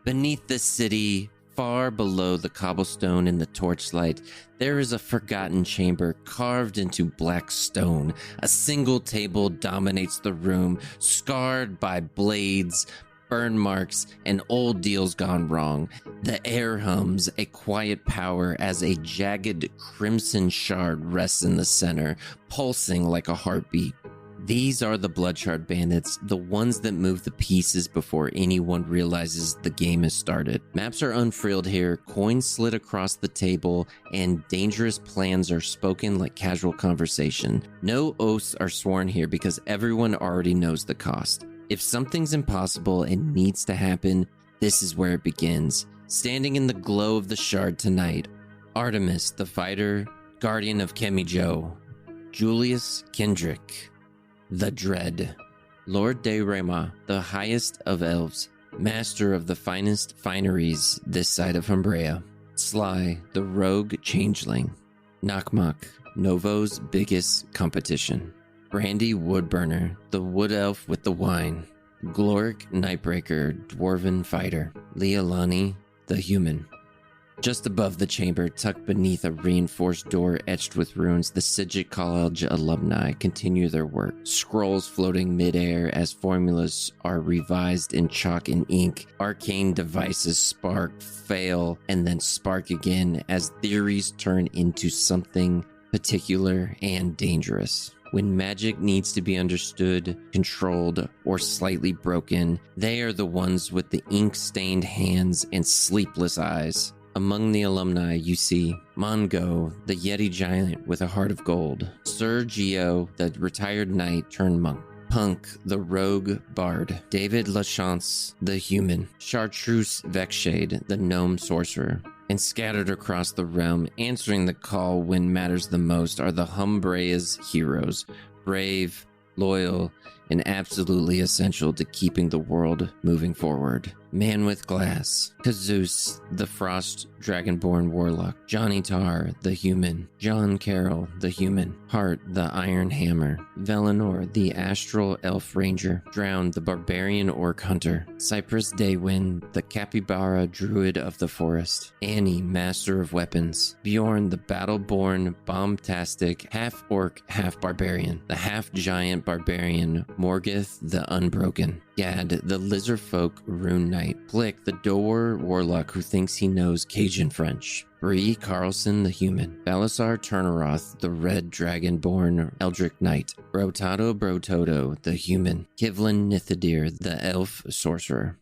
Beneath the city, far below the cobblestone and the torchlight, there is a forgotten chamber carved into black stone. A single table dominates the room, scarred by blades, burn marks, and old deals gone wrong. The air hums a quiet power as a jagged crimson shard rests in the center, pulsing like a heartbeat. These are the Bloodshard Bandits, the ones that move the pieces before anyone realizes the game has started. Maps are unfurled here, coins slid across the table, and dangerous plans are spoken like casual conversation. No oaths are sworn here because everyone already knows the cost. If something's impossible and needs to happen, this is where it begins. Standing in the glow of the shard tonight, Artemis, the fighter, guardian of Kemijo, Julius Kendrick, the Dread. Lord de Rema, the highest of elves, master of the finest fineries this side of Umbrea. Sly, the rogue changeling. Knockmock, Novo's biggest competition. Brandy Woodburner, the wood elf with the wine. Gloric Nightbreaker, dwarven fighter. Leolani, the human. Just above the chamber, tucked beneath a reinforced door etched with runes, the Sigil College alumni continue their work. Scrolls floating midair as formulas are revised in chalk and ink. Arcane devices spark, fail, and then spark again as theories turn into something particular and dangerous. When magic needs to be understood, controlled, or slightly broken, they are the ones with the ink-stained hands and sleepless eyes. Among the alumni, you see Mongo, the Yeti giant with a heart of gold. Sir Geo, the retired knight turned monk. Punk, the rogue bard. David Lachance, the human. Chartreuse Vexshade, the gnome sorcerer. And scattered across the realm, answering the call when matters the most, are the Umbrea's heroes. Brave, loyal, and absolutely essential to keeping the world moving forward. Man with Glass, Kazus, the Frost Dragonborn Warlock, Johnny Tar, the human, John Carroll, the human, Hart, the Iron Hammer, Velinor, the Astral Elf Ranger, Drowned, the Barbarian Orc Hunter, Cypress Daywind, the Capybara Druid of the Forest, Annie, Master of Weapons, Bjorn, the Battle-born, Bombastic, half-orc, half-barbarian, the half-giant barbarian, Morgith, the Unbroken, Gad, the Lizardfolk Rune Knight, Plick, the Dor Warlock who thinks he knows Cajun French, Bree Carlson, the human, Balasar Turneroth, the Red Dragonborn Eldritch Knight, Brotato Brototo, the human, Kivlin Nithadir, the elf sorcerer,